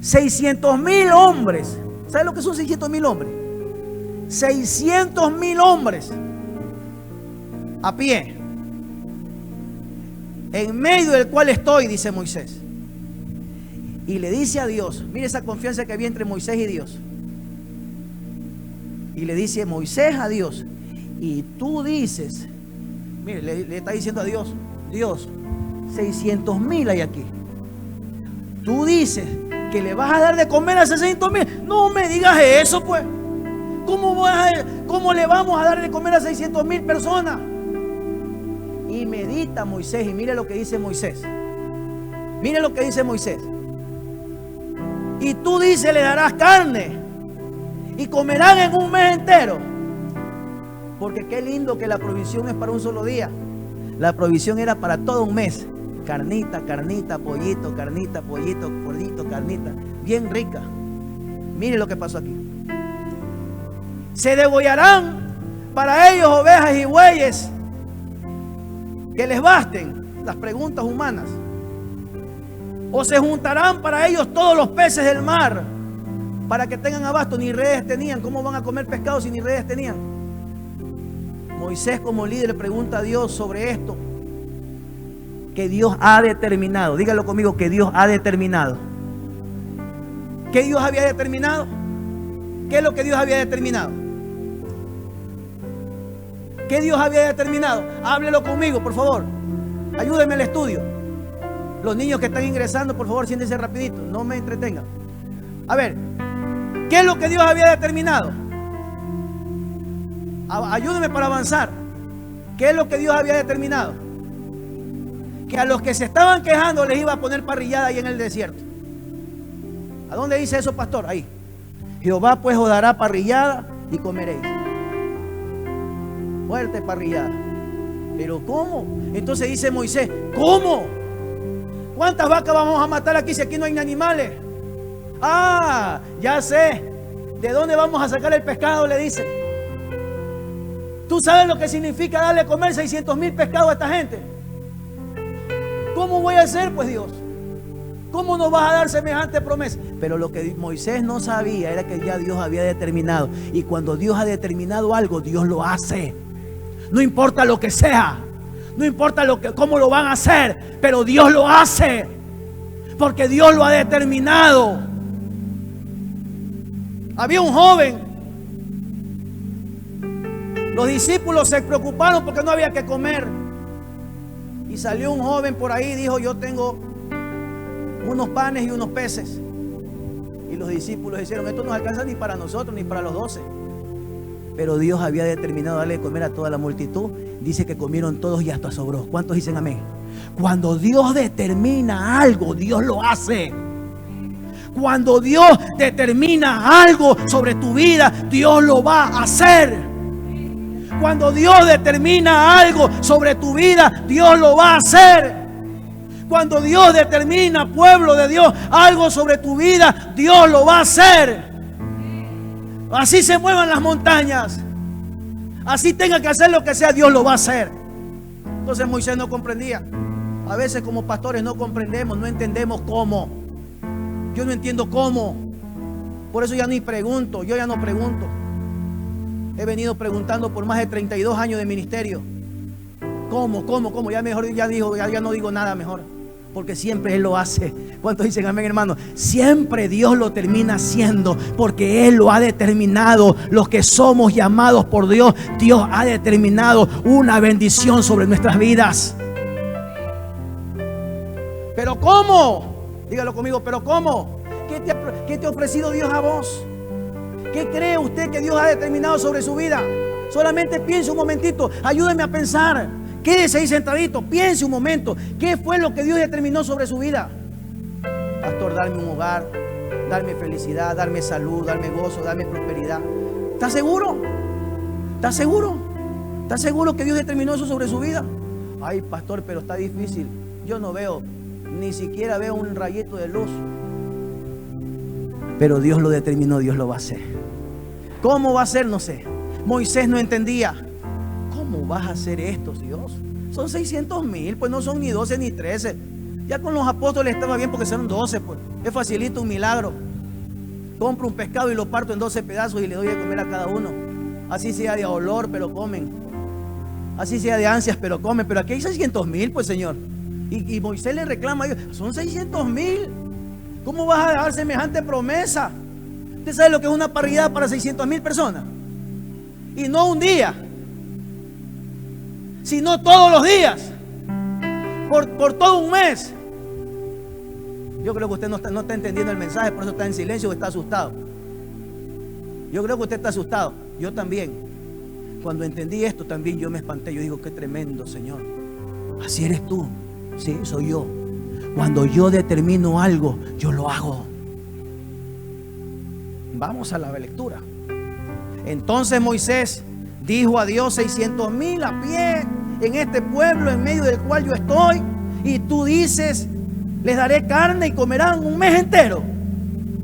600,000 hombres. ¿Sabe lo que son 600,000 hombres? 600,000 hombres a pie, en medio del cual estoy, dice Moisés. Y le dice a Dios, mire esa confianza que había entre Moisés y Dios. Y le dice Moisés a Dios, y tú dices, mire, le está diciendo a Dios, Dios, 600,000 hay aquí. Tú dices que le vas a dar de comer a 600,000. No me digas eso, pues. ¿Cómo le vamos a dar de comer a 600,000 personas? Y medita Moisés, y mire lo que dice Moisés. Mire lo que dice Moisés. Y tú dices, le darás carne y comerán en un mes entero. Porque qué lindo que la provisión no es para un solo día. La provisión era para todo un mes. Carnita, carnita, pollito, carnita, pollito, pollito, carnita. Bien rica. Mire lo que pasó aquí. Se degollarán para ellos ovejas y bueyes que les basten. Las preguntas humanas. O se juntarán para ellos todos los peces del mar para que tengan abasto. Ni redes tenían. ¿Cómo van a comer pescado si ni redes tenían? Moisés como líder pregunta a Dios sobre esto que Dios ha determinado. Dígalo conmigo, que Dios ha determinado. ¿Qué Dios había determinado? ¿Qué es lo que Dios había determinado? ¿Qué Dios había determinado? Háblelo conmigo, por favor. Ayúdenme al estudio. Los niños que están ingresando, por favor, siéntense rapidito. No me entretengan. A ver, ¿qué es lo que Dios había determinado? Ayúdenme para avanzar. ¿Qué es lo que Dios había determinado? Que a los que se estaban quejando les iba a poner parrillada ahí en el desierto. ¿A dónde dice eso, pastor? Ahí. Jehová pues os dará parrillada y comeréis. Fuerte parrillada. ¿Pero cómo? Entonces dice Moisés, ¿cómo? ¿Cuántas vacas vamos a matar aquí si aquí no hay ni animales? Ah, ya sé. ¿De dónde vamos a sacar el pescado? Le dice. ¿Tú sabes lo que significa darle a comer 600,000 pescados a esta gente? ¿Cómo voy a hacer, pues, Dios? ¿Cómo nos vas a dar semejante promesa? Pero lo que Moisés no sabía era que ya Dios había determinado. Y cuando Dios ha determinado algo, Dios lo hace. No importa lo que sea. No importa cómo lo van a hacer. Pero Dios lo hace. Porque Dios lo ha determinado. Había un joven. Los discípulos se preocuparon porque no había que comer. Y salió un joven por ahí y dijo, yo tengo unos panes y unos peces. Y los discípulos dijeron, esto no alcanza ni para nosotros ni para los 12. Pero Dios había determinado darle de comer a toda la multitud. Dice que comieron todos y hasta sobró. ¿Cuántos dicen amén? Cuando Dios determina algo, Dios lo hace. Cuando Dios determina algo sobre tu vida, Dios lo va a hacer. Cuando Dios determina algo sobre tu vida, Dios lo va a hacer. Cuando Dios determina, pueblo de Dios, algo sobre tu vida, Dios lo va a hacer. Así se muevan las montañas. Así tenga que hacer lo que sea, Dios lo va a hacer. Entonces Moisés no comprendía. A veces como pastores no comprendemos, no entendemos cómo. Yo no entiendo cómo. Por eso ya ni pregunto, yo ya no pregunto. He venido preguntando por más de 32 años de ministerio. ¿Cómo? Ya mejor, ya no digo nada mejor. Porque siempre Él lo hace. ¿Cuántos dicen amén, hermano? Siempre Dios lo termina haciendo. Porque Él lo ha determinado. Los que somos llamados por Dios, Dios ha determinado una bendición sobre nuestras vidas. ¿Pero cómo? Dígalo conmigo, ¿pero cómo? ¿Qué te ha ofrecido Dios a vos? ¿Qué cree usted que Dios ha determinado sobre su vida? Solamente piense un momentito, ayúdeme a pensar. Quédese ahí sentadito, piense un momento. ¿Qué fue lo que Dios determinó sobre su vida? Pastor, darme un hogar, darme felicidad, darme salud, darme gozo, darme prosperidad. ¿Está seguro? ¿Está seguro? ¿Está seguro que Dios determinó eso sobre su vida? Ay, pastor, pero está difícil. Yo no veo, ni siquiera veo un rayito de luz. Pero Dios lo determinó, Dios lo va a hacer. ¿Cómo va a ser? No sé. Moisés no entendía. ¿Cómo vas a hacer esto, Dios? Son 600,000, pues no son ni 12 ni 13. Ya con los apóstoles estaba bien porque son 12, pues. Es facilito, un milagro. Compro un pescado y lo parto en 12 pedazos y le doy de comer a cada uno. Así sea de olor, pero comen. Así sea de ansias, pero comen. Pero aquí hay 600,000, pues, Señor. Y Moisés le reclama a Dios, son 600,000. ¿Cómo vas a dar semejante promesa? ¿Usted sabe lo que es una parrillada para 600,000 personas? Y no un día, sino todos los días, por todo un mes. Yo creo que usted no está entendiendo el mensaje, por eso está en silencio o está asustado. Yo creo que usted está asustado. Yo también. Cuando entendí esto también yo me espanté. Yo digo, qué tremendo, Señor. Así eres tú. Sí, soy yo. Cuando yo determino algo, yo lo hago. Vamos a la lectura. Entonces Moisés dijo a Dios, 600,000 a pie en este pueblo en medio del cual yo estoy, y tú dices, les daré carne y comerán un mes entero.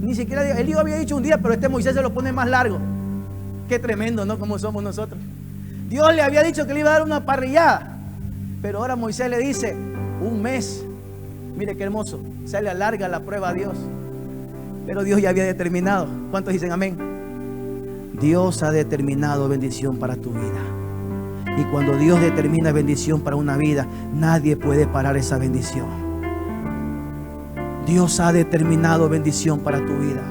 Ni siquiera, él había dicho un día, pero este Moisés se lo pone más largo. Qué tremendo, ¿no? Como somos nosotros. Dios le había dicho que le iba a dar una parrillada, pero ahora Moisés le dice, un mes. Mire qué hermoso, se le alarga la prueba a Dios. Pero Dios ya había determinado. ¿Cuántos dicen amén? Dios ha determinado bendición para tu vida. Y cuando Dios determina bendición para una vida, nadie puede parar esa bendición. Dios ha determinado bendición para tu vida.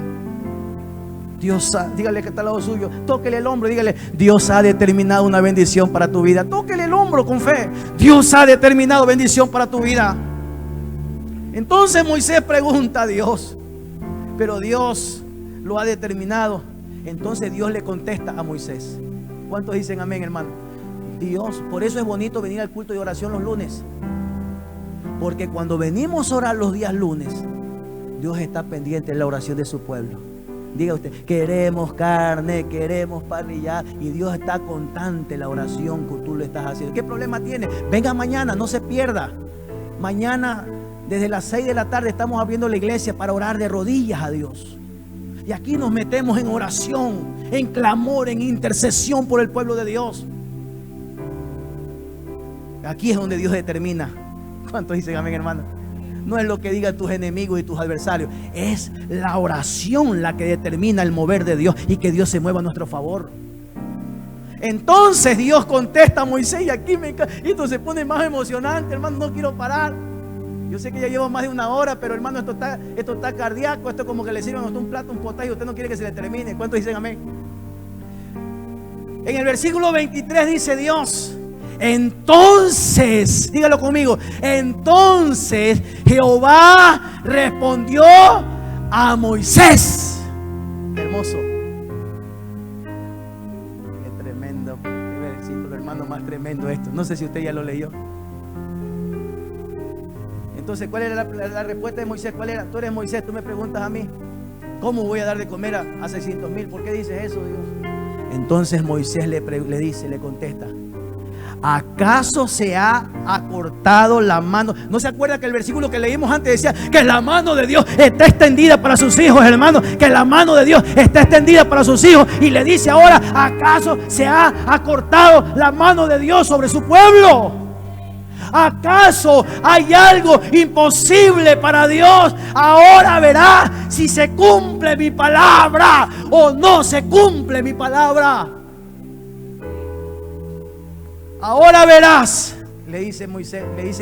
Dígale que está al lado suyo, tóquele el hombro y dígale, Dios ha determinado una bendición para tu vida. Tóquele el hombro con fe. Dios ha determinado bendición para tu vida. Entonces Moisés pregunta a Dios, pero Dios lo ha determinado. Entonces Dios le contesta a Moisés. ¿Cuántos dicen amén, hermano? Dios, por eso es bonito venir al culto de oración los lunes. Porque cuando venimos a orar los días lunes, Dios está pendiente de la oración de su pueblo. Diga usted, queremos carne, queremos parrillada, y Dios está constante en la oración que tú le estás haciendo. ¿Qué problema tiene? Venga mañana, no se pierda. Mañana desde las 6 de la tarde estamos abriendo la iglesia para orar de rodillas a Dios. Y aquí nos metemos en oración, en clamor, en intercesión por el pueblo de Dios. Aquí es donde Dios determina. ¿Cuántos dicen amén, hermano? No es lo que digan tus enemigos y tus adversarios. Es la oración la que determina el mover de Dios y que Dios se mueva a nuestro favor. Entonces Dios contesta a Moisés, y aquí esto se pone más emocionante, hermano, no quiero parar. Yo sé que ya llevo más de una hora, pero hermano, esto está cardíaco. Esto es como que le sirvan a usted un plato, un potaje, y usted no quiere que se le termine. ¿Cuántos dicen amén? En el versículo 23 dice Dios, entonces, dígalo conmigo, entonces Jehová respondió a Moisés. Hermoso. Qué tremendo, qué versículo, hermano, más tremendo esto. No sé si usted ya lo leyó. Entonces, ¿cuál era la respuesta de Moisés? ¿Cuál era? Tú eres Moisés, tú me preguntas a mí, ¿cómo voy a dar de comer a 600,000? ¿Por qué dices eso, Dios? Entonces Moisés le contesta, ¿acaso se ha acortado la mano? ¿No se acuerda que el versículo que leímos antes decía que la mano de Dios está extendida para sus hijos, hermano? Que la mano de Dios está extendida para sus hijos. Y le dice ahora, ¿acaso se ha acortado la mano de Dios sobre su pueblo? ¿Acaso hay algo imposible para Dios? Ahora verá si se cumple mi palabra o no se cumple mi palabra. Ahora verás, le dice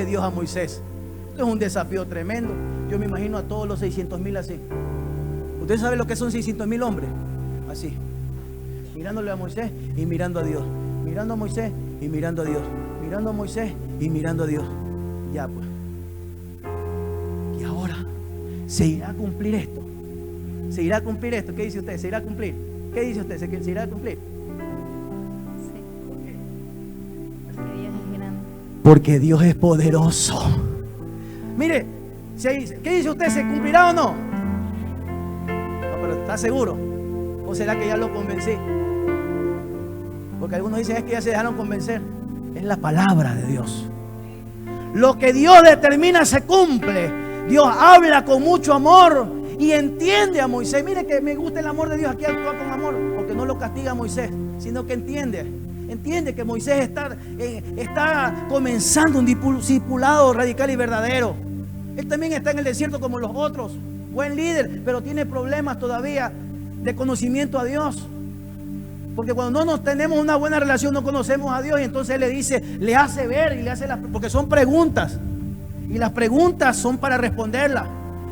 Dios a Moisés. Esto es un desafío tremendo. Yo me imagino a todos los 600,000 así. ¿Usted sabe lo que son 600,000 hombres? Así, mirándole a Moisés y mirando a Dios. Mirando a Moisés y mirando a Dios. Mirando a Moisés y mirando a Dios. Ya pues. Y ahora se irá a cumplir esto. Se irá a cumplir esto. ¿Qué dice usted? ¿Se irá a cumplir? ¿Qué dice usted? ¿Se irá a cumplir? Sí. Porque Dios es poderoso. Mire, ¿qué dice usted? ¿Se cumplirá o no? No, pero ¿está seguro? ¿O será que ya lo convencí? Porque algunos dicen es que ya se dejaron convencer. Es la palabra de Dios. Lo que Dios determina se cumple. Dios habla con mucho amor y entiende a Moisés. Mire que me gusta el amor de Dios. Aquí actúa con amor, porque no lo castiga a Moisés, sino que entiende que Moisés está comenzando un discipulado radical y verdadero. Él también está en el desierto como los otros. Buen líder, pero tiene problemas todavía de conocimiento a Dios. Porque cuando no tenemos una buena relación, no conocemos a Dios. Y entonces Él le dice, le hace ver y le hace porque son preguntas. Y las preguntas son para responderlas.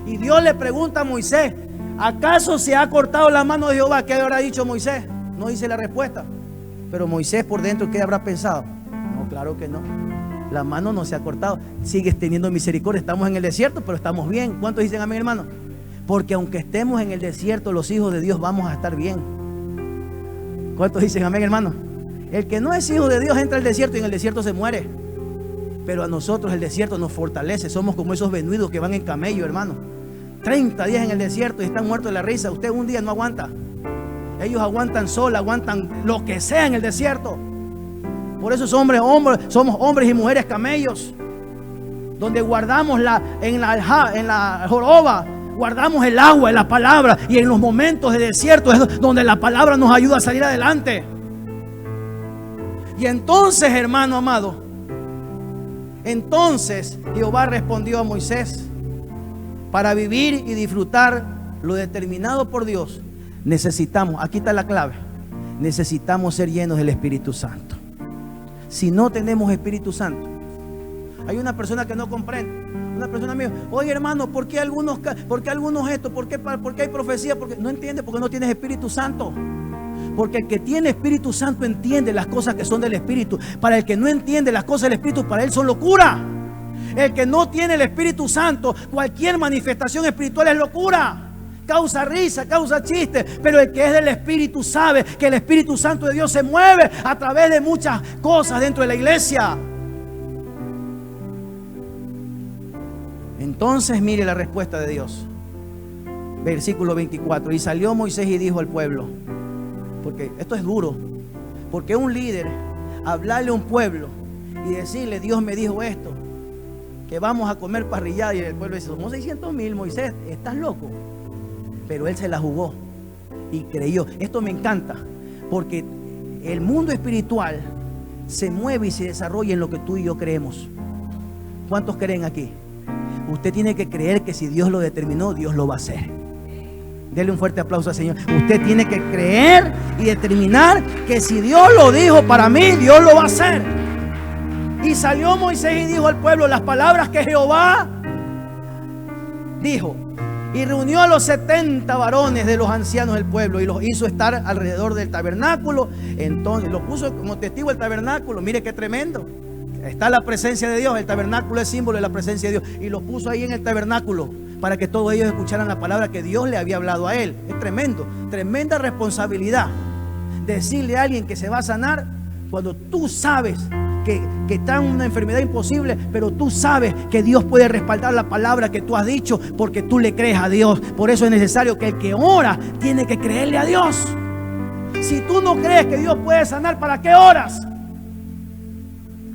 Y Dios le pregunta a Moisés, ¿acaso se ha cortado la mano de Jehová? ¿Qué habrá dicho Moisés? No dice la respuesta. Pero Moisés por dentro, ¿qué habrá pensado? No, claro que no. La mano no se ha cortado. Sigues teniendo misericordia. Estamos en el desierto, pero estamos bien. ¿Cuántos dicen amén, hermano? Porque aunque estemos en el desierto, los hijos de Dios vamos a estar bien. ¿Cuántos dicen amén, hermano? El que no es hijo de Dios entra al desierto y en el desierto se muere. Pero a nosotros el desierto nos fortalece. Somos como esos beduinos que van en camello, hermano. 30 días en el desierto y están muertos de la risa. Usted un día no aguanta. Ellos aguantan sol, aguantan lo que sea en el desierto. Por eso somos hombres y mujeres camellos. Donde guardamos en la joroba, guardamos el agua, la palabra. Y en los momentos de desierto es donde la palabra nos ayuda a salir adelante. Y entonces, hermano amado, entonces Jehová respondió a Moisés: para vivir y disfrutar lo determinado por Dios, necesitamos, aquí está la clave, necesitamos ser llenos del Espíritu Santo. Si no tenemos Espíritu Santo, hay una persona que no comprende. Una persona me dijo, oye hermano, ¿por qué algunos esto? ¿Por qué hay profecía? Porque no entiende, porque no tienes Espíritu Santo. Porque el que tiene Espíritu Santo entiende las cosas que son del Espíritu. Para el que no entiende las cosas del Espíritu, para él son locura. El que no tiene el Espíritu Santo, cualquier manifestación espiritual es locura. Causa risa, causa chiste. Pero el que es del Espíritu sabe que el Espíritu Santo de Dios se mueve a través de muchas cosas dentro de la iglesia. Entonces mire la respuesta de Dios. Versículo 24. Y salió Moisés y dijo al pueblo, porque esto es duro, porque un líder hablarle a un pueblo y decirle, Dios me dijo esto, que vamos a comer parrillada, y el pueblo dice, somos 600,000, Moisés, estás loco. Pero él se la jugó y creyó. Esto me encanta, porque el mundo espiritual se mueve y se desarrolla en lo que tú y yo creemos. ¿Cuántos creen aquí? Usted tiene que creer que si Dios lo determinó, Dios lo va a hacer. Dele un fuerte aplauso al Señor. Usted tiene que creer y determinar que si Dios lo dijo para mí, Dios lo va a hacer. Y salió Moisés y dijo al pueblo las palabras que Jehová dijo. Y reunió a los 70 varones de los ancianos del pueblo y los hizo estar alrededor del tabernáculo. Entonces lo puso como testigo el tabernáculo. Mire qué tremendo. Está la presencia de Dios. El tabernáculo es símbolo de la presencia de Dios. Y los puso ahí en el tabernáculo para que todos ellos escucharan la palabra que Dios le había hablado a él. Es tremendo. Tremenda responsabilidad. Decirle a alguien que se va a sanar cuando tú sabes que está en una enfermedad imposible, pero tú sabes que Dios puede respaldar la palabra que tú has dicho porque tú le crees a Dios. Por eso es necesario que el que ora tiene que creerle a Dios. Si tú no crees que Dios puede sanar, ¿para qué oras?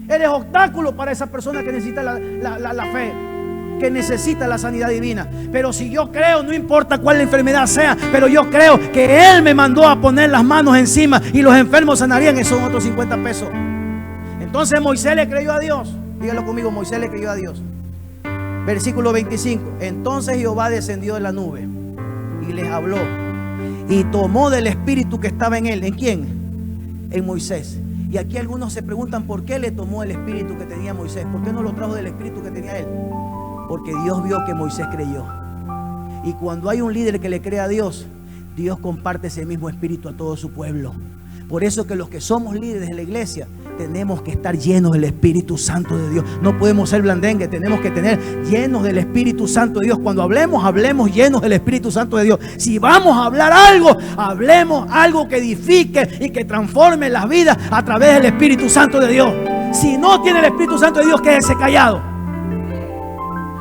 Eres obstáculo para esa persona que necesita la fe, que necesita la sanidad divina. Pero si yo creo, no importa cuál la enfermedad sea, pero yo creo que Él me mandó a poner las manos encima y los enfermos sanarían, esos son otros 50 pesos. Entonces Moisés le creyó a Dios. Dígalo conmigo, Moisés le creyó a Dios. Versículo 25. Entonces Jehová descendió de la nube y les habló y tomó del espíritu que estaba en él. ¿En quién? En Moisés. Y aquí algunos se preguntan por qué le tomó el espíritu que tenía Moisés. ¿Por qué no lo trajo del espíritu que tenía él? Porque Dios vio que Moisés creyó. Y cuando hay un líder que le cree a Dios, Dios comparte ese mismo espíritu a todo su pueblo. Por eso que los que somos líderes de la iglesia tenemos que estar llenos del Espíritu Santo de Dios. No podemos ser blandengues, tenemos que tener llenos del Espíritu Santo de Dios. Cuando hablemos llenos del Espíritu Santo de Dios. Si vamos a hablar algo, hablemos algo que edifique y que transforme las vidas a través del Espíritu Santo de Dios. Si no tiene el Espíritu Santo de Dios, quédese callado.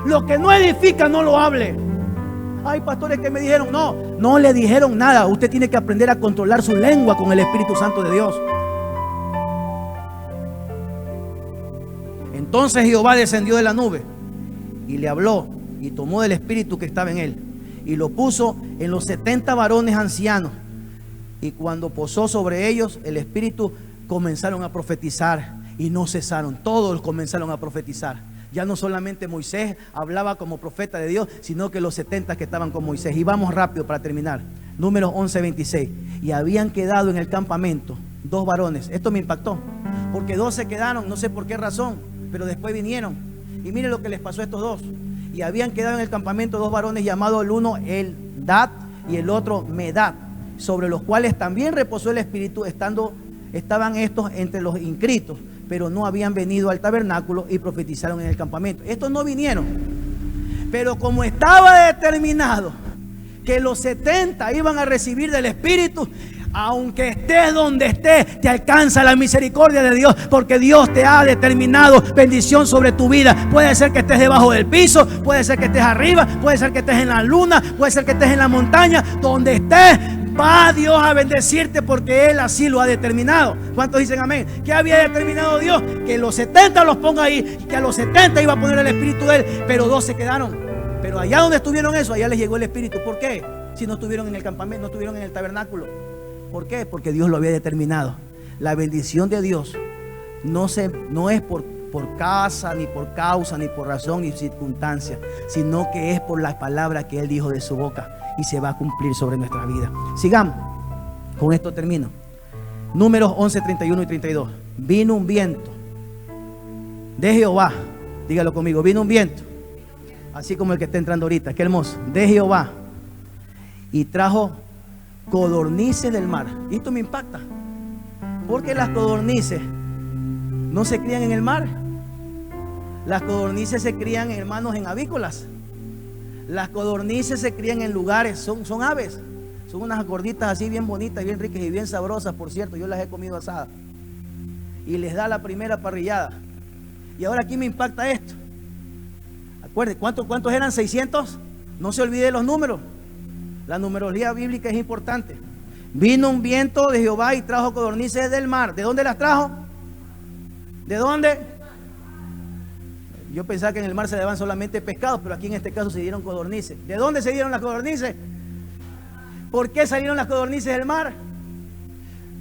Lo que no edifica, no lo hable. Hay pastores que me dijeron, no le dijeron nada. Usted tiene que aprender a controlar su lengua con el Espíritu Santo de Dios. Entonces Jehová descendió de la nube y le habló y tomó del espíritu que estaba en él y lo puso en los 70 varones ancianos. Y cuando posó sobre ellos el espíritu, comenzaron a profetizar y no cesaron. Todos comenzaron a profetizar. Ya no solamente Moisés hablaba como profeta de Dios, sino que los 70 que estaban con Moisés. Y vamos rápido para terminar. Números 11:26. Y habían quedado en el campamento 2 varones. Esto me impactó, porque 2 se quedaron, no sé por qué razón, pero después vinieron. Y miren lo que les pasó a estos 2. Y habían quedado en el campamento 2 varones llamados el uno Eldad y el otro Medad, sobre los cuales también reposó el espíritu, estaban estos entre los inscritos, pero no habían venido al tabernáculo y profetizaron en el campamento. Estos no vinieron, pero como estaba determinado que los 70 iban a recibir del espíritu, aunque estés donde estés, te alcanza la misericordia de Dios, porque Dios te ha determinado bendición sobre tu vida. Puede ser que estés debajo del piso, puede ser que estés arriba, puede ser que estés en la luna, puede ser que estés en la montaña. Donde estés, va Dios a bendecirte, porque Él así lo ha determinado. ¿Cuántos dicen amén? ¿Qué había determinado Dios? Que los 70 los ponga ahí, y que a los 70 iba a poner el espíritu de Él, pero 2 se quedaron. Pero allá donde estuvieron eso, allá les llegó el espíritu. ¿Por qué? Si no estuvieron en el campamento, no estuvieron en el tabernáculo. ¿Por qué? Porque Dios lo había determinado. La bendición de Dios no es por casa, ni por causa, ni por razón, ni circunstancia, sino que es por la palabra que Él dijo de su boca, y se va a cumplir sobre nuestra vida. Sigamos. Con esto termino. Números 11, 31 y 32. Vino un viento de Jehová. Dígalo conmigo. Vino un viento, así como el que está entrando ahorita. Qué hermoso. De Jehová. Y trajo codornices del mar. Y esto me impacta, porque las codornices no se crían en el mar. Las codornices se crían, hermanos, en avícolas. Las codornices se crían en lugares, son aves. Son unas gorditas así bien bonitas, bien ricas y bien sabrosas, por cierto. Yo las he comido asadas. Y les da la primera parrillada. Y ahora aquí me impacta esto. Acuérdense, ¿cuántos eran? 600. No se olvide los números. La numerología bíblica es importante. Vino un viento de Jehová y trajo codornices del mar. ¿De dónde las trajo? ¿De dónde? Yo pensaba que en el mar se daban solamente pescados, pero aquí en este caso se dieron codornices. ¿De dónde se dieron las codornices? ¿Por qué salieron las codornices del mar?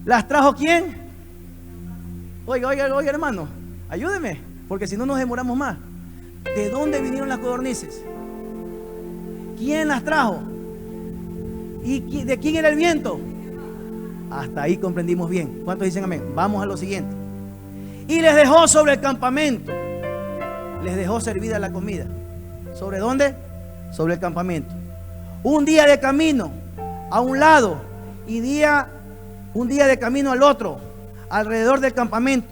¿Las trajo quién? Oiga, hermano, ayúdeme, porque si no nos demoramos más. ¿De dónde vinieron las codornices? ¿Quién las trajo? ¿Y de quién era el viento? Hasta ahí comprendimos bien. ¿Cuántos dicen amén? Vamos a lo siguiente. Y les dejó sobre el campamento. Les dejó servida la comida. ¿Sobre dónde? Sobre el campamento. Un día de camino a un lado y un día de camino al otro, alrededor del campamento,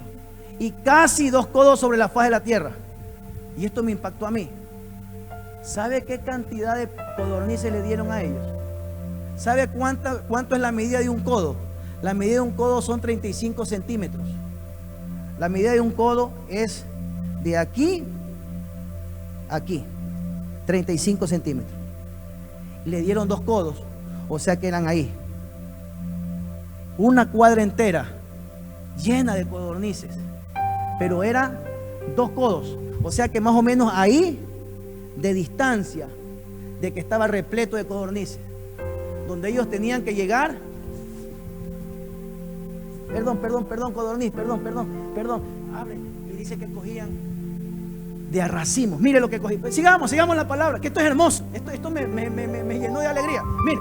y casi 2 codos sobre la faz de la tierra. Y esto me impactó a mí. ¿Sabe qué cantidad de codornices le dieron a ellos? ¿Sabe cuánto es la medida de un codo? La medida de un codo son 35 centímetros. La medida de un codo es de aquí a aquí, 35 centímetros. Le dieron 2 codos, o sea que eran ahí una cuadra entera llena de codornices, pero era 2 codos, o sea que más o menos ahí de distancia de que estaba repleto de codornices, donde ellos tenían que llegar. Perdón, codorniz, perdón. Abre y dice que cogían de a racimos. Mire lo que cogí. Sigamos la palabra, que esto es hermoso. Esto me llenó de alegría. Mire,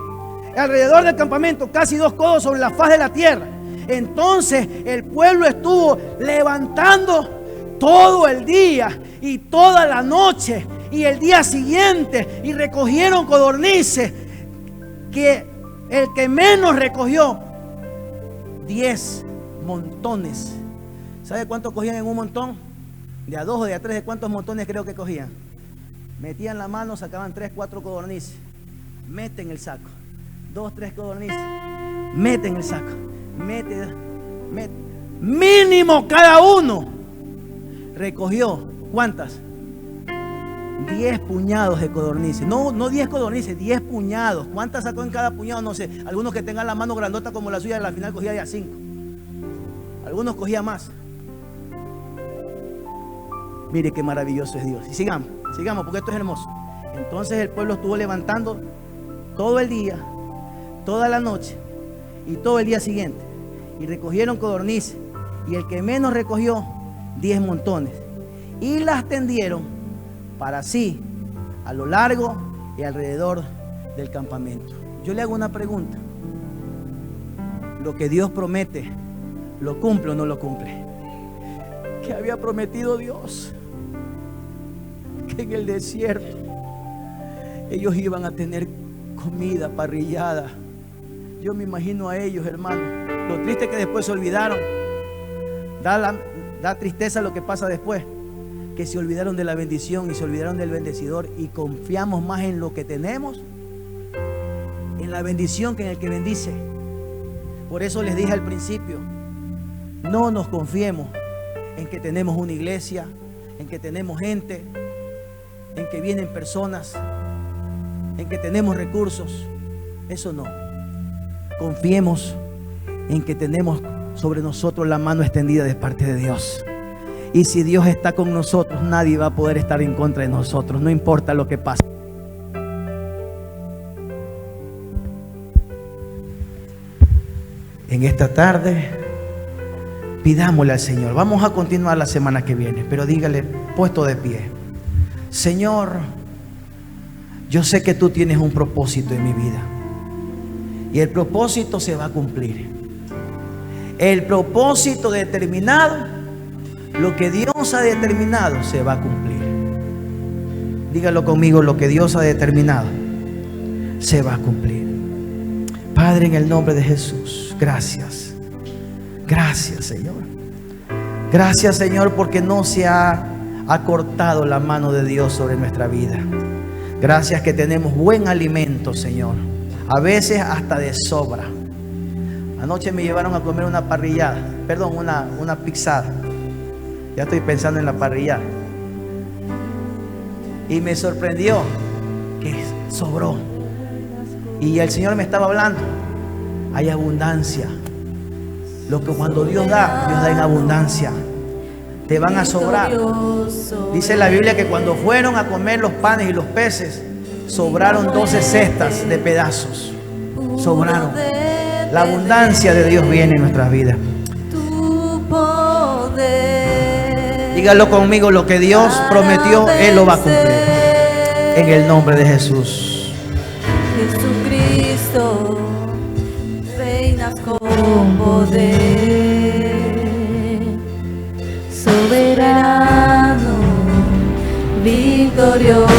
alrededor del campamento, casi 2 codos sobre la faz de la tierra. Entonces el pueblo estuvo levantando todo el día y toda la noche y el día siguiente, y recogieron codornices, que el que menos recogió 10 montones. ¿Sabe cuánto cogían en un montón? De a 2 o de a 3, ¿de cuántos montones creo que cogían? Metían la mano, sacaban 3, 4 codornices, meten el saco. 2, 3 codornices, meten el saco, mete. Mínimo cada uno recogió, ¿cuántas? 10 puñados de codornices. No 10 codornices, 10 puñados. ¿Cuántas sacó en cada puñado? No sé. Algunos que tengan la mano grandota como la suya, al final cogía ya 5. Algunos cogía más. Mire qué maravilloso es Dios. Y sigamos porque esto es hermoso. Entonces el pueblo estuvo levantando todo el día, toda la noche y todo el día siguiente. Y recogieron codornices. Y el que menos recogió, 10 montones. Y las tendieron para sí, a lo largo y alrededor del campamento. Yo le hago una pregunta. ¿Lo que Dios promete, lo cumple o no lo cumple? ¿Qué había prometido Dios? Que en el desierto ellos iban a tener comida parrillada. Yo me imagino a ellos, hermano. Lo triste es que después se olvidaron. Da tristeza lo que pasa después. Que se olvidaron de la bendición y se olvidaron del bendecidor. Y confiamos más en lo que tenemos, en la bendición, que en el que bendice. Por eso les dije al principio, no nos confiemos en que tenemos una iglesia, en que tenemos gente, en que vienen personas, en que tenemos recursos. Eso no. Confiemos en que tenemos sobre nosotros la mano extendida de parte de Dios. Y si Dios está con nosotros, nadie va a poder estar en contra de nosotros, no importa lo que pase. En esta tarde, pidámosle al Señor. Vamos a continuar la semana que viene, pero dígale, puesto de pie: Señor, yo sé que tú tienes un propósito en mi vida. Y el propósito se va a cumplir. El propósito determinado, lo que Dios ha determinado, se va a cumplir. Dígalo conmigo: lo que Dios ha determinado, se va a cumplir. Padre, en el nombre de Jesús, gracias. Gracias, Señor. Gracias, Señor, porque no se ha acortado la mano de Dios sobre nuestra vida. Gracias que tenemos buen alimento, Señor. A veces hasta de sobra. Anoche me llevaron a comer una parrillada, perdón, una pizzada. Ya estoy pensando en la parrillada. Y me sorprendió que sobró. Y el Señor me estaba hablando. Hay abundancia. Lo que cuando Dios da en abundancia. Te van a sobrar. Dice la Biblia que cuando fueron a comer los panes y los peces, sobraron 12 cestas de pedazos. Sobraron. La abundancia de Dios viene en nuestras vidas. Dígalo conmigo: lo que Dios prometió, Él lo va a cumplir. En el nombre de Jesús. Jesucristo, reinas con poder, soberano, victorioso.